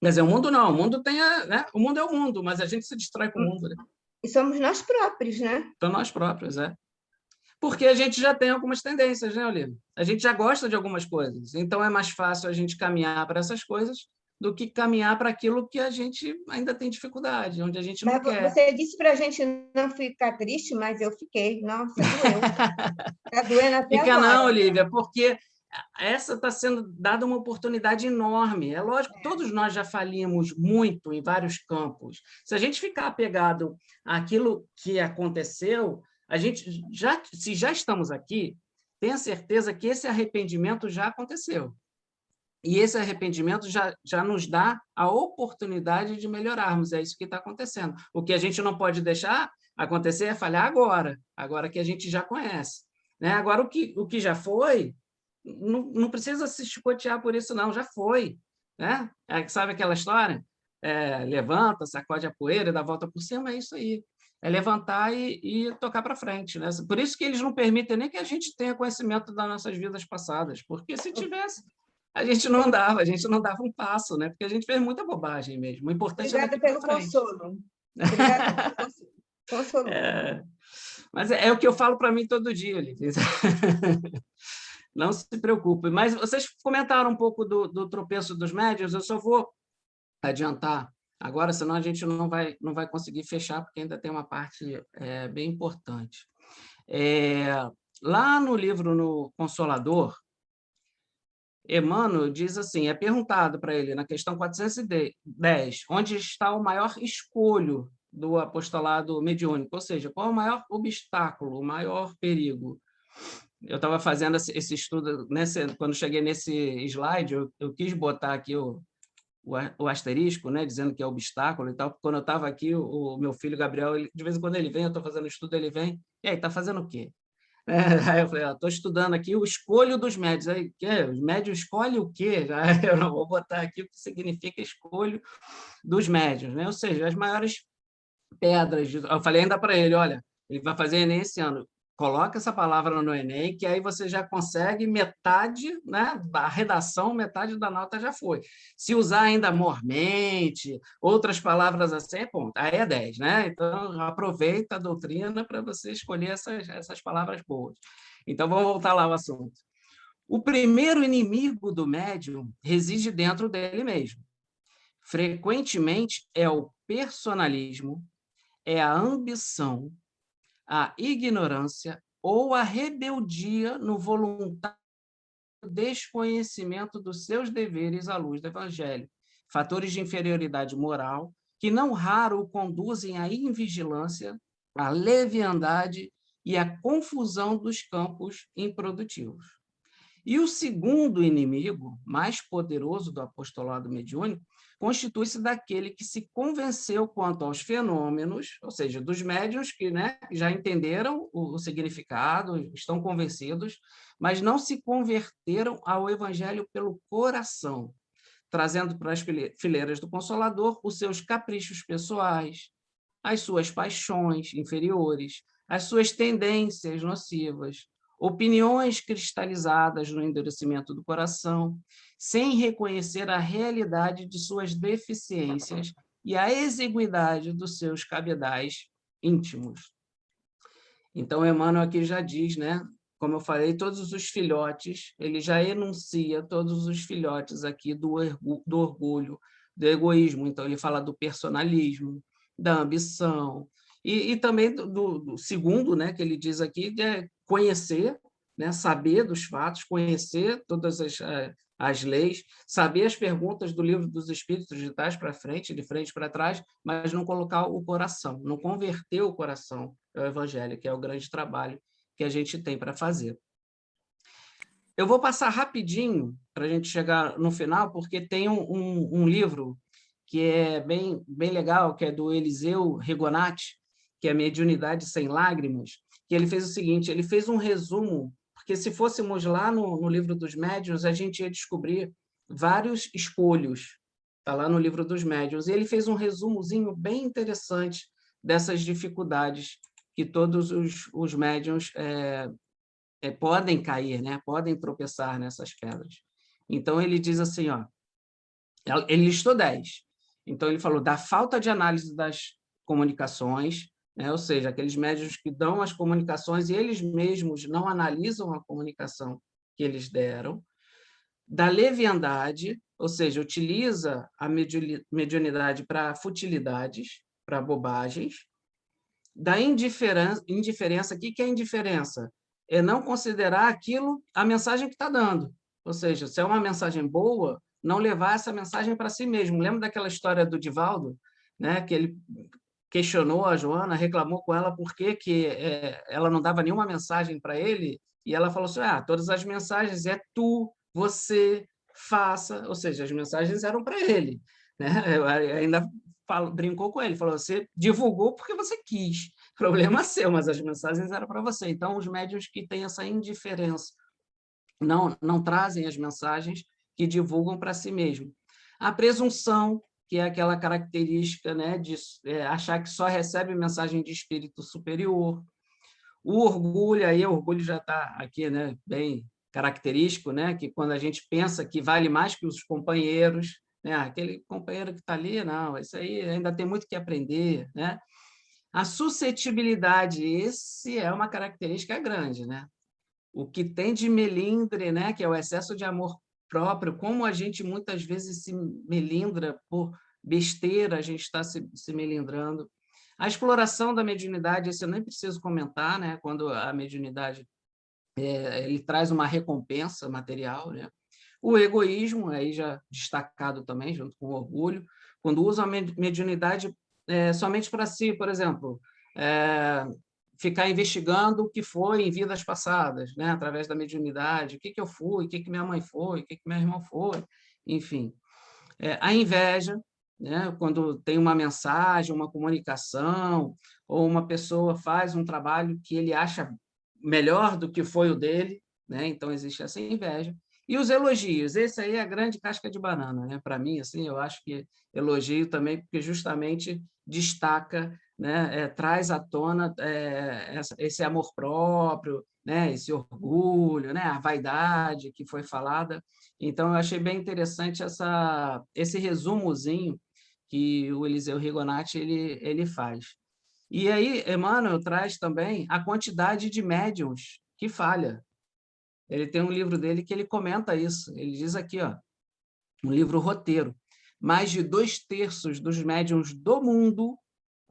[SPEAKER 4] Quer dizer, o mundo não, o mundo tem né? O mundo é o mundo, mas a gente se distrai com o mundo, né?
[SPEAKER 3] E somos nós próprios, né?
[SPEAKER 4] São nós próprios, Porque a gente já tem algumas tendências, né, Olívia? A gente já gosta de algumas coisas, então é mais fácil a gente caminhar para essas coisas do que caminhar para aquilo que a gente ainda tem dificuldade, onde a gente não quer.
[SPEAKER 3] Você disse para a gente não ficar triste, mas eu fiquei. Nossa, doeu. Está doendo até
[SPEAKER 4] Fica
[SPEAKER 3] agora.
[SPEAKER 4] não, Olívia, porque essa está sendo dada uma oportunidade enorme. É lógico, todos nós já falimos muito em vários campos. Se a gente ficar apegado àquilo que aconteceu, a gente se já estamos aqui, tenha certeza que esse arrependimento já aconteceu. E esse arrependimento já nos dá a oportunidade de melhorarmos. É isso que está acontecendo. O que a gente não pode deixar acontecer é falhar agora que a gente já conhece, né? Agora, o que já foi, não precisa se chicotear por isso, não, já foi. né? Sabe aquela história? Levanta, sacode a poeira, dá a volta por cima, é isso aí. É levantar e tocar para frente, né? Por isso que eles não permitem nem que a gente tenha conhecimento das nossas vidas passadas, porque se tivesse, a gente não andava, a gente não dava um passo, né? Porque a gente fez muita bobagem mesmo. O importante é daqui para frente.
[SPEAKER 3] Consolo. Obrigada pelo consolo.
[SPEAKER 4] Mas é o que eu falo para mim todo dia, Olivia. Não se preocupe. Mas vocês comentaram um pouco do tropeço dos médiuns, eu só vou adiantar agora, senão a gente não vai conseguir fechar, porque ainda tem uma parte bem importante. Lá no livro No Consolador, Emmanuel diz assim, é perguntado para ele, na questão 410, onde está o maior escolho do apostolado mediúnico, ou seja, qual é o maior obstáculo, o maior perigo? Eu estava fazendo esse estudo, quando cheguei nesse slide, eu quis botar aqui o asterisco, né, dizendo que é obstáculo e tal, porque quando eu estava aqui, o meu filho Gabriel, de vez em quando ele vem, eu estou fazendo estudo, ele vem, e aí, está fazendo o quê? Aí eu falei, estou estudando aqui o escolho dos médios. Aí, os médios escolhem o quê? Eu não vou botar aqui o que significa escolho dos médios, né? Ou seja, as maiores pedras. Eu falei ainda para ele, olha, ele vai fazer Enem esse ano, coloca essa palavra no Enem, que aí você já consegue metade, né, da redação, metade da nota já foi. Se usar ainda mormente, outras palavras assim, ponto, aí é 10, né? Então, aproveita a doutrina para você escolher essas palavras boas. Então, vamos voltar lá ao assunto. O primeiro inimigo do médium reside dentro dele mesmo. Frequentemente é o personalismo, é a ambição, a ignorância ou a rebeldia no voluntário desconhecimento dos seus deveres à luz do Evangelho, fatores de inferioridade moral que não raro o conduzem à invigilância, à leviandade e à confusão dos campos improdutivos. E o segundo inimigo, mais poderoso do apostolado mediúnico, constitui-se daquele que se convenceu quanto aos fenômenos, ou seja, dos médiuns que, né, já entenderam o significado, estão convencidos, mas não se converteram ao Evangelho pelo coração, trazendo para as fileiras do Consolador os seus caprichos pessoais, as suas paixões inferiores, as suas tendências nocivas, opiniões cristalizadas no endurecimento do coração, sem reconhecer a realidade de suas deficiências e a exiguidade dos seus cabedais íntimos. Então, Emmanuel aqui já diz, né? Como eu falei, todos os filhotes, ele já enuncia todos os filhotes aqui do orgulho, do egoísmo. Então, ele fala do personalismo, da ambição, e também do segundo, né, que ele diz aqui, que é conhecer, né, saber dos fatos, conhecer todas as leis, saber as perguntas do Livro dos Espíritos de trás para frente, de frente para trás, mas não colocar o coração, não converter o coração ao Evangelho, que é o grande trabalho que a gente tem para fazer. Eu vou passar rapidinho para a gente chegar no final, porque tem um livro que é bem legal, que é do Eliseu Rigonati, que é Mediunidade Sem Lágrimas, que ele fez o seguinte, ele fez um resumo, porque se fôssemos lá no Livro dos Médiuns, a gente ia descobrir vários escolhos, está lá no Livro dos Médiuns, e ele fez um resumozinho bem interessante dessas dificuldades que todos os médiuns podem cair, né? Podem tropeçar nessas pedras. Então, ele diz assim, ó, ele listou 10. Então, ele falou da falta de análise das comunicações, né? Ou seja, aqueles médiuns que dão as comunicações e eles mesmos não analisam a comunicação que eles deram, da leviandade, ou seja, utiliza a mediunidade para futilidades, para bobagens, da indiferença. O que é indiferença? É não considerar aquilo, a mensagem que está dando. Ou seja, se é uma mensagem boa, não levar essa mensagem para si mesmo. Lembra daquela história do Divaldo, né? Que ele questionou a Joana, reclamou com ela por que ela não dava nenhuma mensagem para ele, e ela falou assim, todas as mensagens é tu, você, faça, ou seja, as mensagens eram para ele, né? Eu ainda brincou com ele, falou, você divulgou porque você quis, problema seu, mas as mensagens eram para você. Então, os médiuns que têm essa indiferença não trazem as mensagens que divulgam para si mesmo. A presunção, que é aquela característica, né, de achar que só recebe mensagem de espírito superior. O orgulho, aí o orgulho já está aqui, né, bem característico, né, que quando a gente pensa que vale mais que os companheiros, né, aquele companheiro que está ali, não, isso aí ainda tem muito que aprender, né? A suscetibilidade, esse é uma característica grande, né? O que tem de melindre, né, que é o excesso de amor próprio, como a gente muitas vezes se melindra por besteira, a gente está se melindrando. A exploração da mediunidade, esse eu nem preciso comentar, né? Quando a mediunidade ele traz uma recompensa material, né? O egoísmo, aí já destacado também, junto com o orgulho, quando usa a mediunidade somente para si, por exemplo, ficar investigando o que foi em vidas passadas, né? Através da mediunidade, o que eu fui, o que minha mãe foi, o que meu irmão foi, enfim. A inveja, né? Quando tem uma mensagem, uma comunicação, ou uma pessoa faz um trabalho que ele acha melhor do que foi o dele, né? Então existe essa inveja. E os elogios, esse aí é a grande casca de banana, né? Para mim, assim, eu acho que elogio também, porque justamente destaca, né? Traz à tona esse amor próprio, né? Esse orgulho, né? A vaidade que foi falada. Então, eu achei bem interessante esse resumozinho que o Eliseu Rigonati ele faz. E aí, Emmanuel traz também a quantidade de médiuns que falha. Ele tem um livro dele que ele comenta isso. Ele diz aqui, ó, um livro roteiro, mais de 2/3 dos médiuns do mundo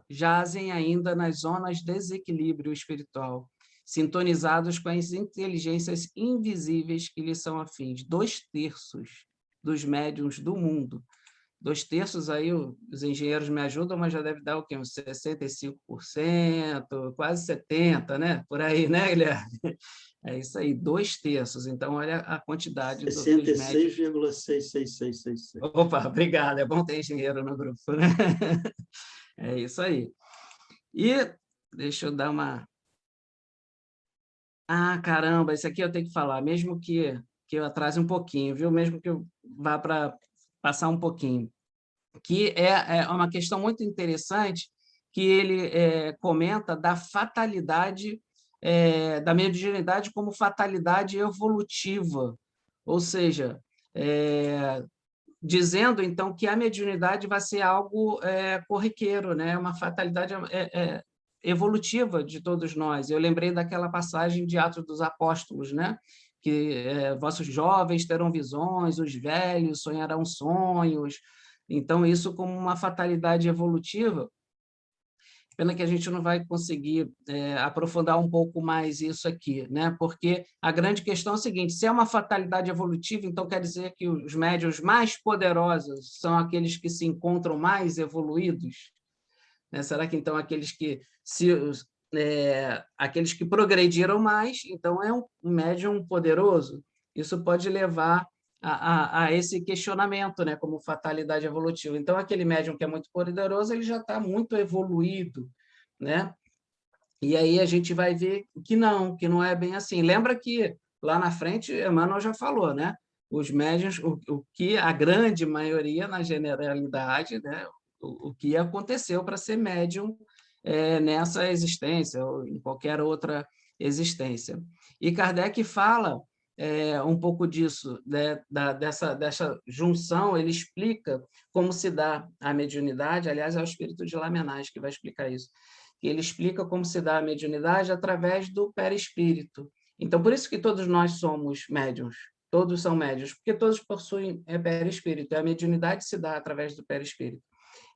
[SPEAKER 4] jazem ainda nas zonas de desequilíbrio espiritual, sintonizados com as inteligências invisíveis que lhes são afins. 2/3 dos médiuns do mundo. 2/3 aí, os engenheiros me ajudam, mas já deve dar o quê? Uns 65%, quase 70%, né? Por aí, né, Guilherme? É isso aí, 2/3. Então, olha a quantidade dos médiuns.
[SPEAKER 2] 66,66666.
[SPEAKER 4] Opa, obrigado. É bom ter engenheiro no grupo, né? É isso aí. E deixa eu dar uma... Ah, caramba, isso aqui eu tenho que falar, mesmo que eu atrase um pouquinho, viu? Mesmo que eu vá para passar um pouquinho. Que é uma questão muito interessante, que ele comenta da fatalidade, da mediunidade como fatalidade evolutiva, ou seja, dizendo, então, que a mediunidade vai ser algo corriqueiro, né? Uma fatalidade evolutiva de todos nós. Eu lembrei daquela passagem de Atos dos Apóstolos, né? Que vossos jovens terão visões, os velhos sonharão sonhos. Então, isso como uma fatalidade evolutiva. Pena que a gente não vai conseguir aprofundar um pouco mais isso aqui, né? Porque a grande questão é a seguinte: se é uma fatalidade evolutiva, então quer dizer que os médiuns mais poderosos são aqueles que se encontram mais evoluídos? Né? Será que, então, aqueles que progrediram mais, então é um médium poderoso? Isso pode levar a esse questionamento, né, como fatalidade evolutiva. Então, aquele médium que é muito poderoso, ele já está muito evoluído, né? E aí a gente vai ver que não é bem assim. Lembra que lá na frente, Emmanuel já falou, né? Os médiuns, o que a grande maioria, na generalidade, né, o que aconteceu para ser médium nessa existência ou em qualquer outra existência. E Kardec fala um pouco disso, né, dessa junção. Ele explica como se dá a mediunidade, aliás, é o espírito de Lamennais que vai explicar isso, que ele explica como se dá a mediunidade através do perispírito. Então, por isso que todos nós somos médiuns, todos são médiuns, porque todos possuem perispírito, e a mediunidade se dá através do perispírito.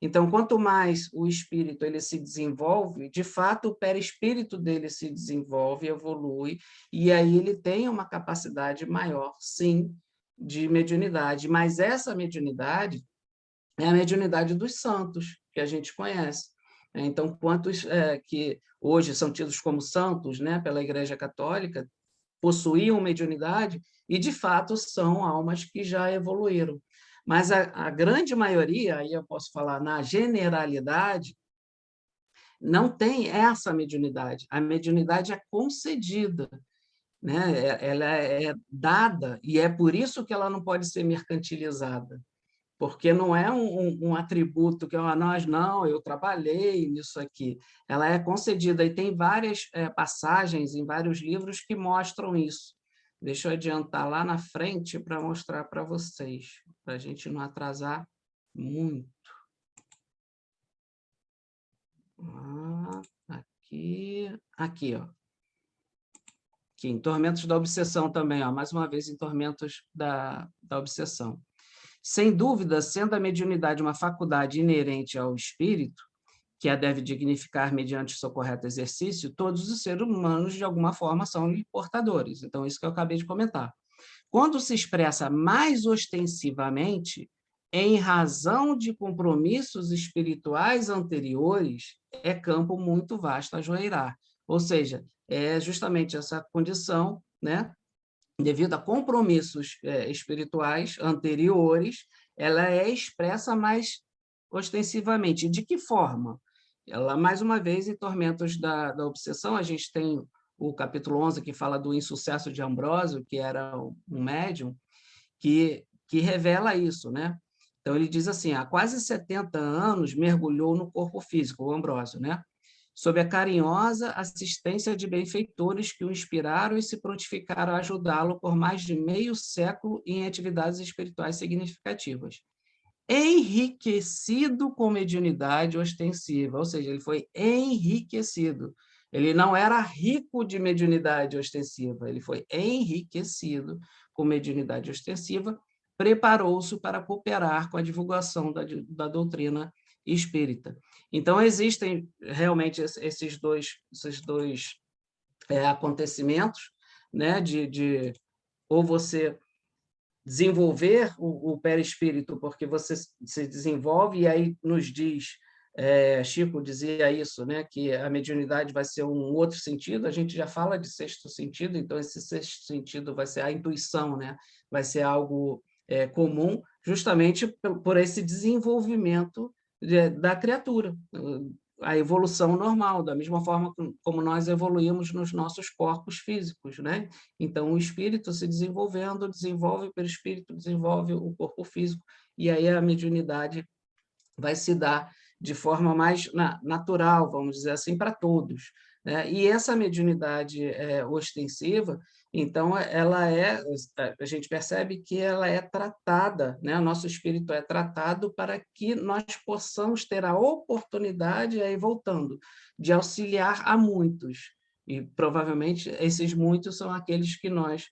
[SPEAKER 4] Então, quanto mais o espírito ele se desenvolve, de fato, o perispírito dele se desenvolve, evolui, e aí ele tem uma capacidade maior, sim, de mediunidade. Mas essa mediunidade é a mediunidade dos santos, que a gente conhece. Então, quantos que hoje são tidos como santos, né, pela Igreja Católica, possuíam mediunidade e, de fato, são almas que já evoluíram. Mas a grande maioria, aí eu posso falar na generalidade, não tem essa mediunidade. A mediunidade é concedida, né? Ela é dada, e é por isso que ela não pode ser mercantilizada. porque não é um atributo que nós não, eu trabalhei nisso aqui. Ela é concedida, e tem várias passagens em vários livros que mostram isso. Deixa eu adiantar lá na frente para mostrar para vocês, para a gente não atrasar muito. Aqui, ó. Aqui, em Tormentos da Obsessão também, ó, mais uma vez em Tormentos da Obsessão. Sem dúvida, sendo a mediunidade uma faculdade inerente ao espírito, que a deve dignificar mediante seu correto exercício, todos os seres humanos, de alguma forma, são portadores. Então, isso que eu acabei de comentar. Quando se expressa mais ostensivamente, em razão de compromissos espirituais anteriores, é campo muito vasto a joeirar. Ou seja, é justamente essa condição, né? Devido a compromissos espirituais anteriores, ela é expressa mais ostensivamente. De que forma? Ela, mais uma vez, em Tormentos da Obsessão, a gente tem o capítulo 11, que fala do insucesso de Ambrósio, que era um médium, que revela isso, né? Então, ele diz assim, há quase 70 anos mergulhou no corpo físico, o Ambrósio, né? Sob a carinhosa assistência de benfeitores que o inspiraram e se prontificaram a ajudá-lo por mais de meio século em atividades espirituais significativas. Enriquecido com mediunidade ostensiva, ou seja, ele foi enriquecido. Ele não era rico de mediunidade ostensiva, ele foi enriquecido com mediunidade ostensiva, preparou-se para cooperar com a divulgação da doutrina espírita. Então, existem realmente esses dois acontecimentos, né, de ou você desenvolver o perispírito, porque você se desenvolve, e aí nos diz, Chico dizia isso, né, que a mediunidade vai ser um outro sentido, a gente já fala de sexto sentido, então esse sexto sentido vai ser a intuição, né, vai ser algo comum, justamente por esse desenvolvimento da criatura, a evolução normal, da mesma forma como nós evoluímos nos nossos corpos físicos, né? Então, o espírito se desenvolvendo, desenvolve o perispírito, desenvolve o corpo físico, e aí a mediunidade vai se dar de forma mais natural, vamos dizer assim, para todos, né? E essa mediunidade ostensiva, então, a gente percebe que ela é tratada, né? O nosso espírito é tratado para que nós possamos ter a oportunidade, aí voltando, de auxiliar a muitos. E, provavelmente, esses muitos são aqueles que nós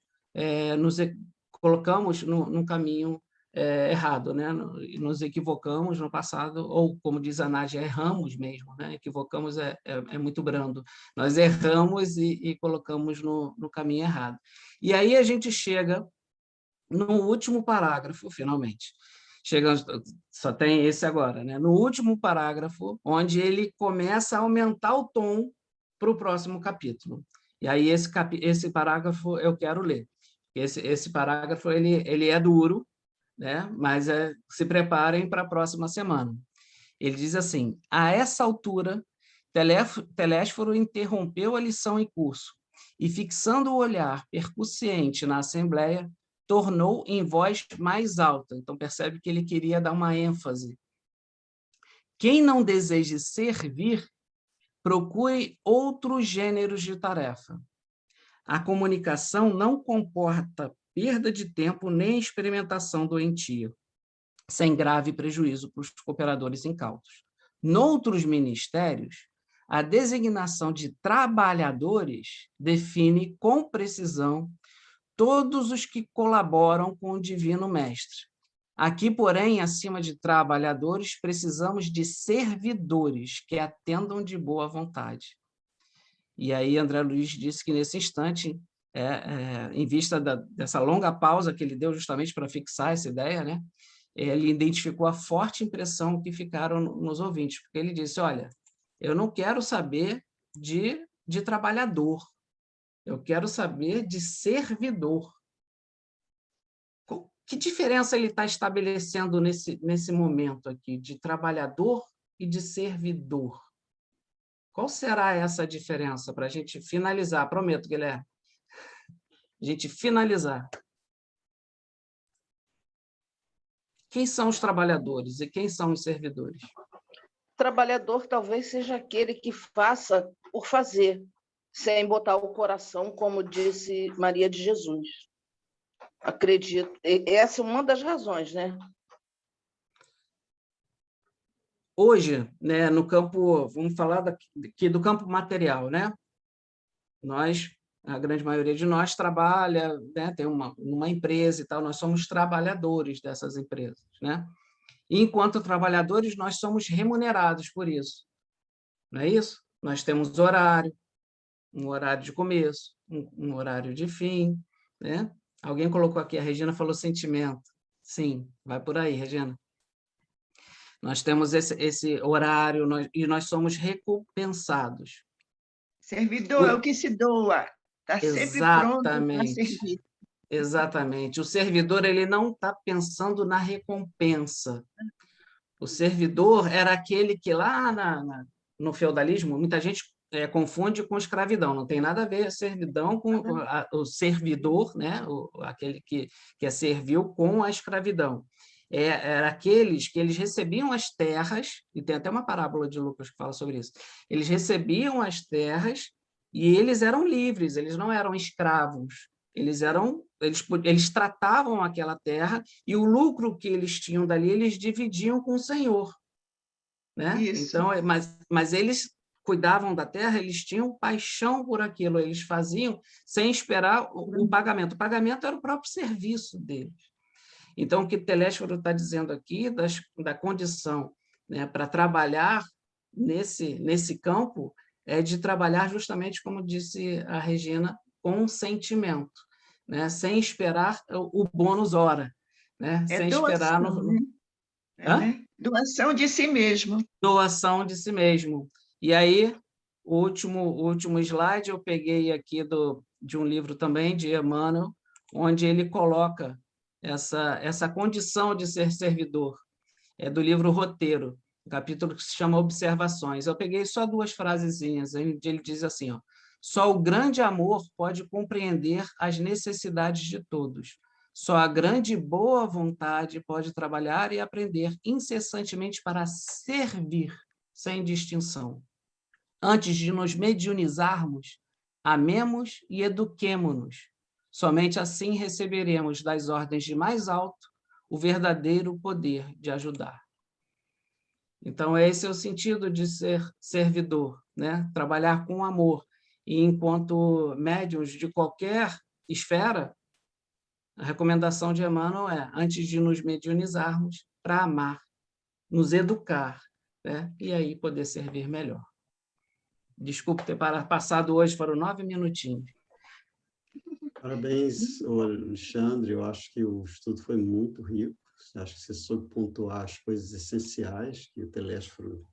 [SPEAKER 4] nos colocamos no caminho errado, né? Nos equivocamos no passado, ou, como diz a Nádia, erramos mesmo, né? Equivocamos é muito brando. Nós erramos e colocamos no caminho errado. E aí a gente chega no último parágrafo, finalmente. Chegamos, só tem esse agora, né? No último parágrafo, onde ele começa a aumentar o tom para o próximo capítulo. E aí esse parágrafo eu quero ler. Esse parágrafo ele é duro, né? Mas se preparem para a próxima semana. Ele diz assim: a essa altura, Telésforo interrompeu a lição em curso e, fixando o olhar percussiente na Assembleia, tornou em voz mais alta. Então, percebe que ele queria dar uma ênfase. Quem não deseje servir, procure outros gêneros de tarefa. A comunicação não comporta perda de tempo nem experimentação doentia, sem grave prejuízo para os cooperadores incautos. Noutros ministérios, a designação de trabalhadores define com precisão todos os que colaboram com o Divino Mestre. Aqui, porém, acima de trabalhadores, precisamos de servidores que atendam de boa vontade. E aí André Luiz disse que, nesse instante, em vista dessa longa pausa que ele deu justamente para fixar essa ideia, né, ele identificou a forte impressão que ficaram nos ouvintes, porque ele disse, olha, eu não quero saber de trabalhador, eu quero saber de servidor. Que diferença ele está estabelecendo nesse momento aqui, de trabalhador e de servidor? Qual será essa diferença para a gente finalizar? Prometo, Guilherme. A gente finalizar. quem são os trabalhadores e quem são os servidores?
[SPEAKER 5] Trabalhador talvez seja aquele que faça por fazer, sem botar o coração, como disse Maria de Jesus. Acredito. Essa é uma das razões, né?
[SPEAKER 4] Hoje, né, no campo, vamos falar aqui do campo material, né? Nós, a grande maioria de nós trabalha, né, tem uma empresa e tal, nós somos trabalhadores dessas empresas, né? E, enquanto trabalhadores, nós somos remunerados por isso, não é isso? Nós temos horário, um horário de começo, um horário de fim, né? Alguém colocou aqui, a Regina falou sentimento. Sim, vai por aí, Regina. Nós temos esse horário e nós somos recompensados.
[SPEAKER 6] Servidor é o que se doa, está sempre pronto para servir.
[SPEAKER 4] Exatamente. O servidor ele não está pensando na recompensa. O servidor era aquele que lá no feudalismo, muita gente confunde com escravidão, não tem nada a ver a servidão com o servidor, né? Aquele que é servil, com a escravidão. Era aqueles que eles recebiam as terras, e tem até uma parábola de Lucas que fala sobre isso, eles recebiam as terras e eles eram livres, eles não eram escravos, eles tratavam aquela terra e o lucro que eles tinham dali, eles dividiam com o Senhor. Né? Então, mas eles cuidavam da terra, eles tinham paixão por aquilo, eles faziam sem esperar o pagamento. O pagamento era o próprio serviço deles. Então, o que Telésforo está dizendo aqui, da condição, né, para trabalhar nesse campo, é de trabalhar justamente, como disse a Regina, com sentimento, né, sem esperar o bônus hora, né, sem esperar...
[SPEAKER 6] Né? Doação de si mesmo.
[SPEAKER 4] Doação de si mesmo. E aí, o último slide eu peguei aqui de um livro também, de Emmanuel, onde ele coloca essa condição de ser servidor. É do livro Roteiro, capítulo que se chama Observações. Eu peguei só 2 frasezinhas, onde ele diz assim, ó, só o grande amor pode compreender as necessidades de todos. Só a grande e boa vontade pode trabalhar e aprender incessantemente para servir, sem distinção. Antes de nos mediunizarmos, amemos e eduquemo-nos. Somente assim receberemos das ordens de mais alto o verdadeiro poder de ajudar. Então, esse é o sentido de ser servidor, né? Trabalhar com amor. E, enquanto médiuns de qualquer esfera, a recomendação de Emmanuel é, antes de nos mediunizarmos, para amar, nos educar, né? E aí poder servir melhor. Desculpe ter passado hoje, foram 9 minutinhos.
[SPEAKER 2] Parabéns, Alexandre. Eu acho que o estudo foi muito rico. Acho que você soube pontuar as coisas essenciais que o Telésforo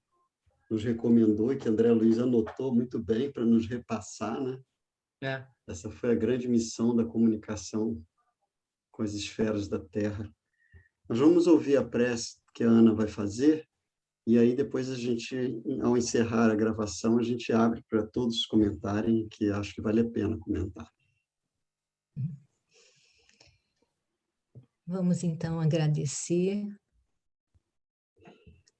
[SPEAKER 2] nos recomendou e que André Luiz anotou muito bem para nos repassar, né? Essa foi a grande missão da comunicação com as esferas da Terra. Nós vamos ouvir a prece que a Ana vai fazer, e aí depois a gente, ao encerrar a gravação, a gente abre para todos comentarem, que acho que vale a pena comentar.
[SPEAKER 12] Vamos, então, agradecer.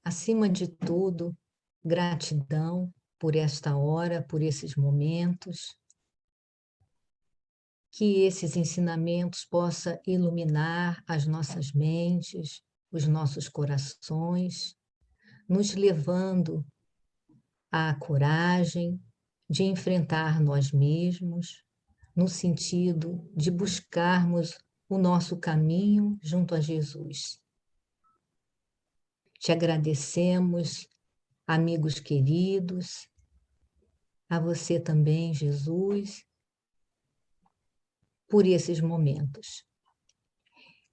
[SPEAKER 12] Acima de tudo, gratidão por esta hora, por esses momentos. Que esses ensinamentos possam iluminar as nossas mentes, os nossos corações, nos levando à coragem de enfrentar nós mesmos, no sentido de buscarmos o nosso caminho junto a Jesus. Te agradecemos, amigos queridos, a você também, Jesus, por esses momentos.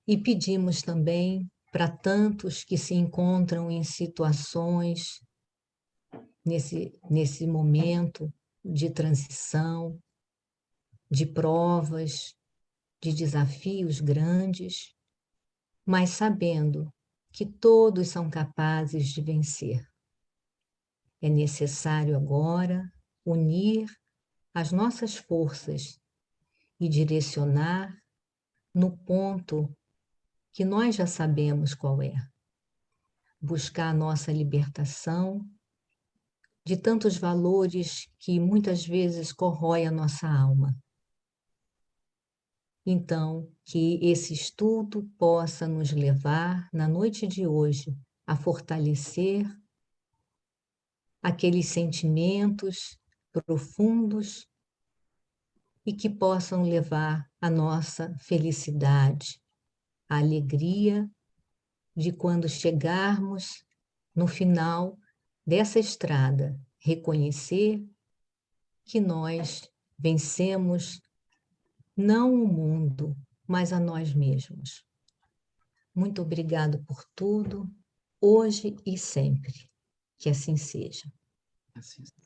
[SPEAKER 12] E pedimos também para tantos que se encontram em situações, nesse momento de transição, de provas, de desafios grandes, mas sabendo que todos são capazes de vencer. É necessário agora unir as nossas forças e direcionar no ponto que nós já sabemos qual é. Buscar a nossa libertação de tantos valores que muitas vezes corroem a nossa alma. Então, que esse estudo possa nos levar, na noite de hoje, a fortalecer aqueles sentimentos profundos e que possam levar a nossa felicidade, a alegria de quando chegarmos no final dessa estrada, reconhecer que nós vencemos não o mundo, mas a nós mesmos. Muito obrigado por tudo, hoje e sempre. Que assim seja.
[SPEAKER 4] Assim
[SPEAKER 10] seja.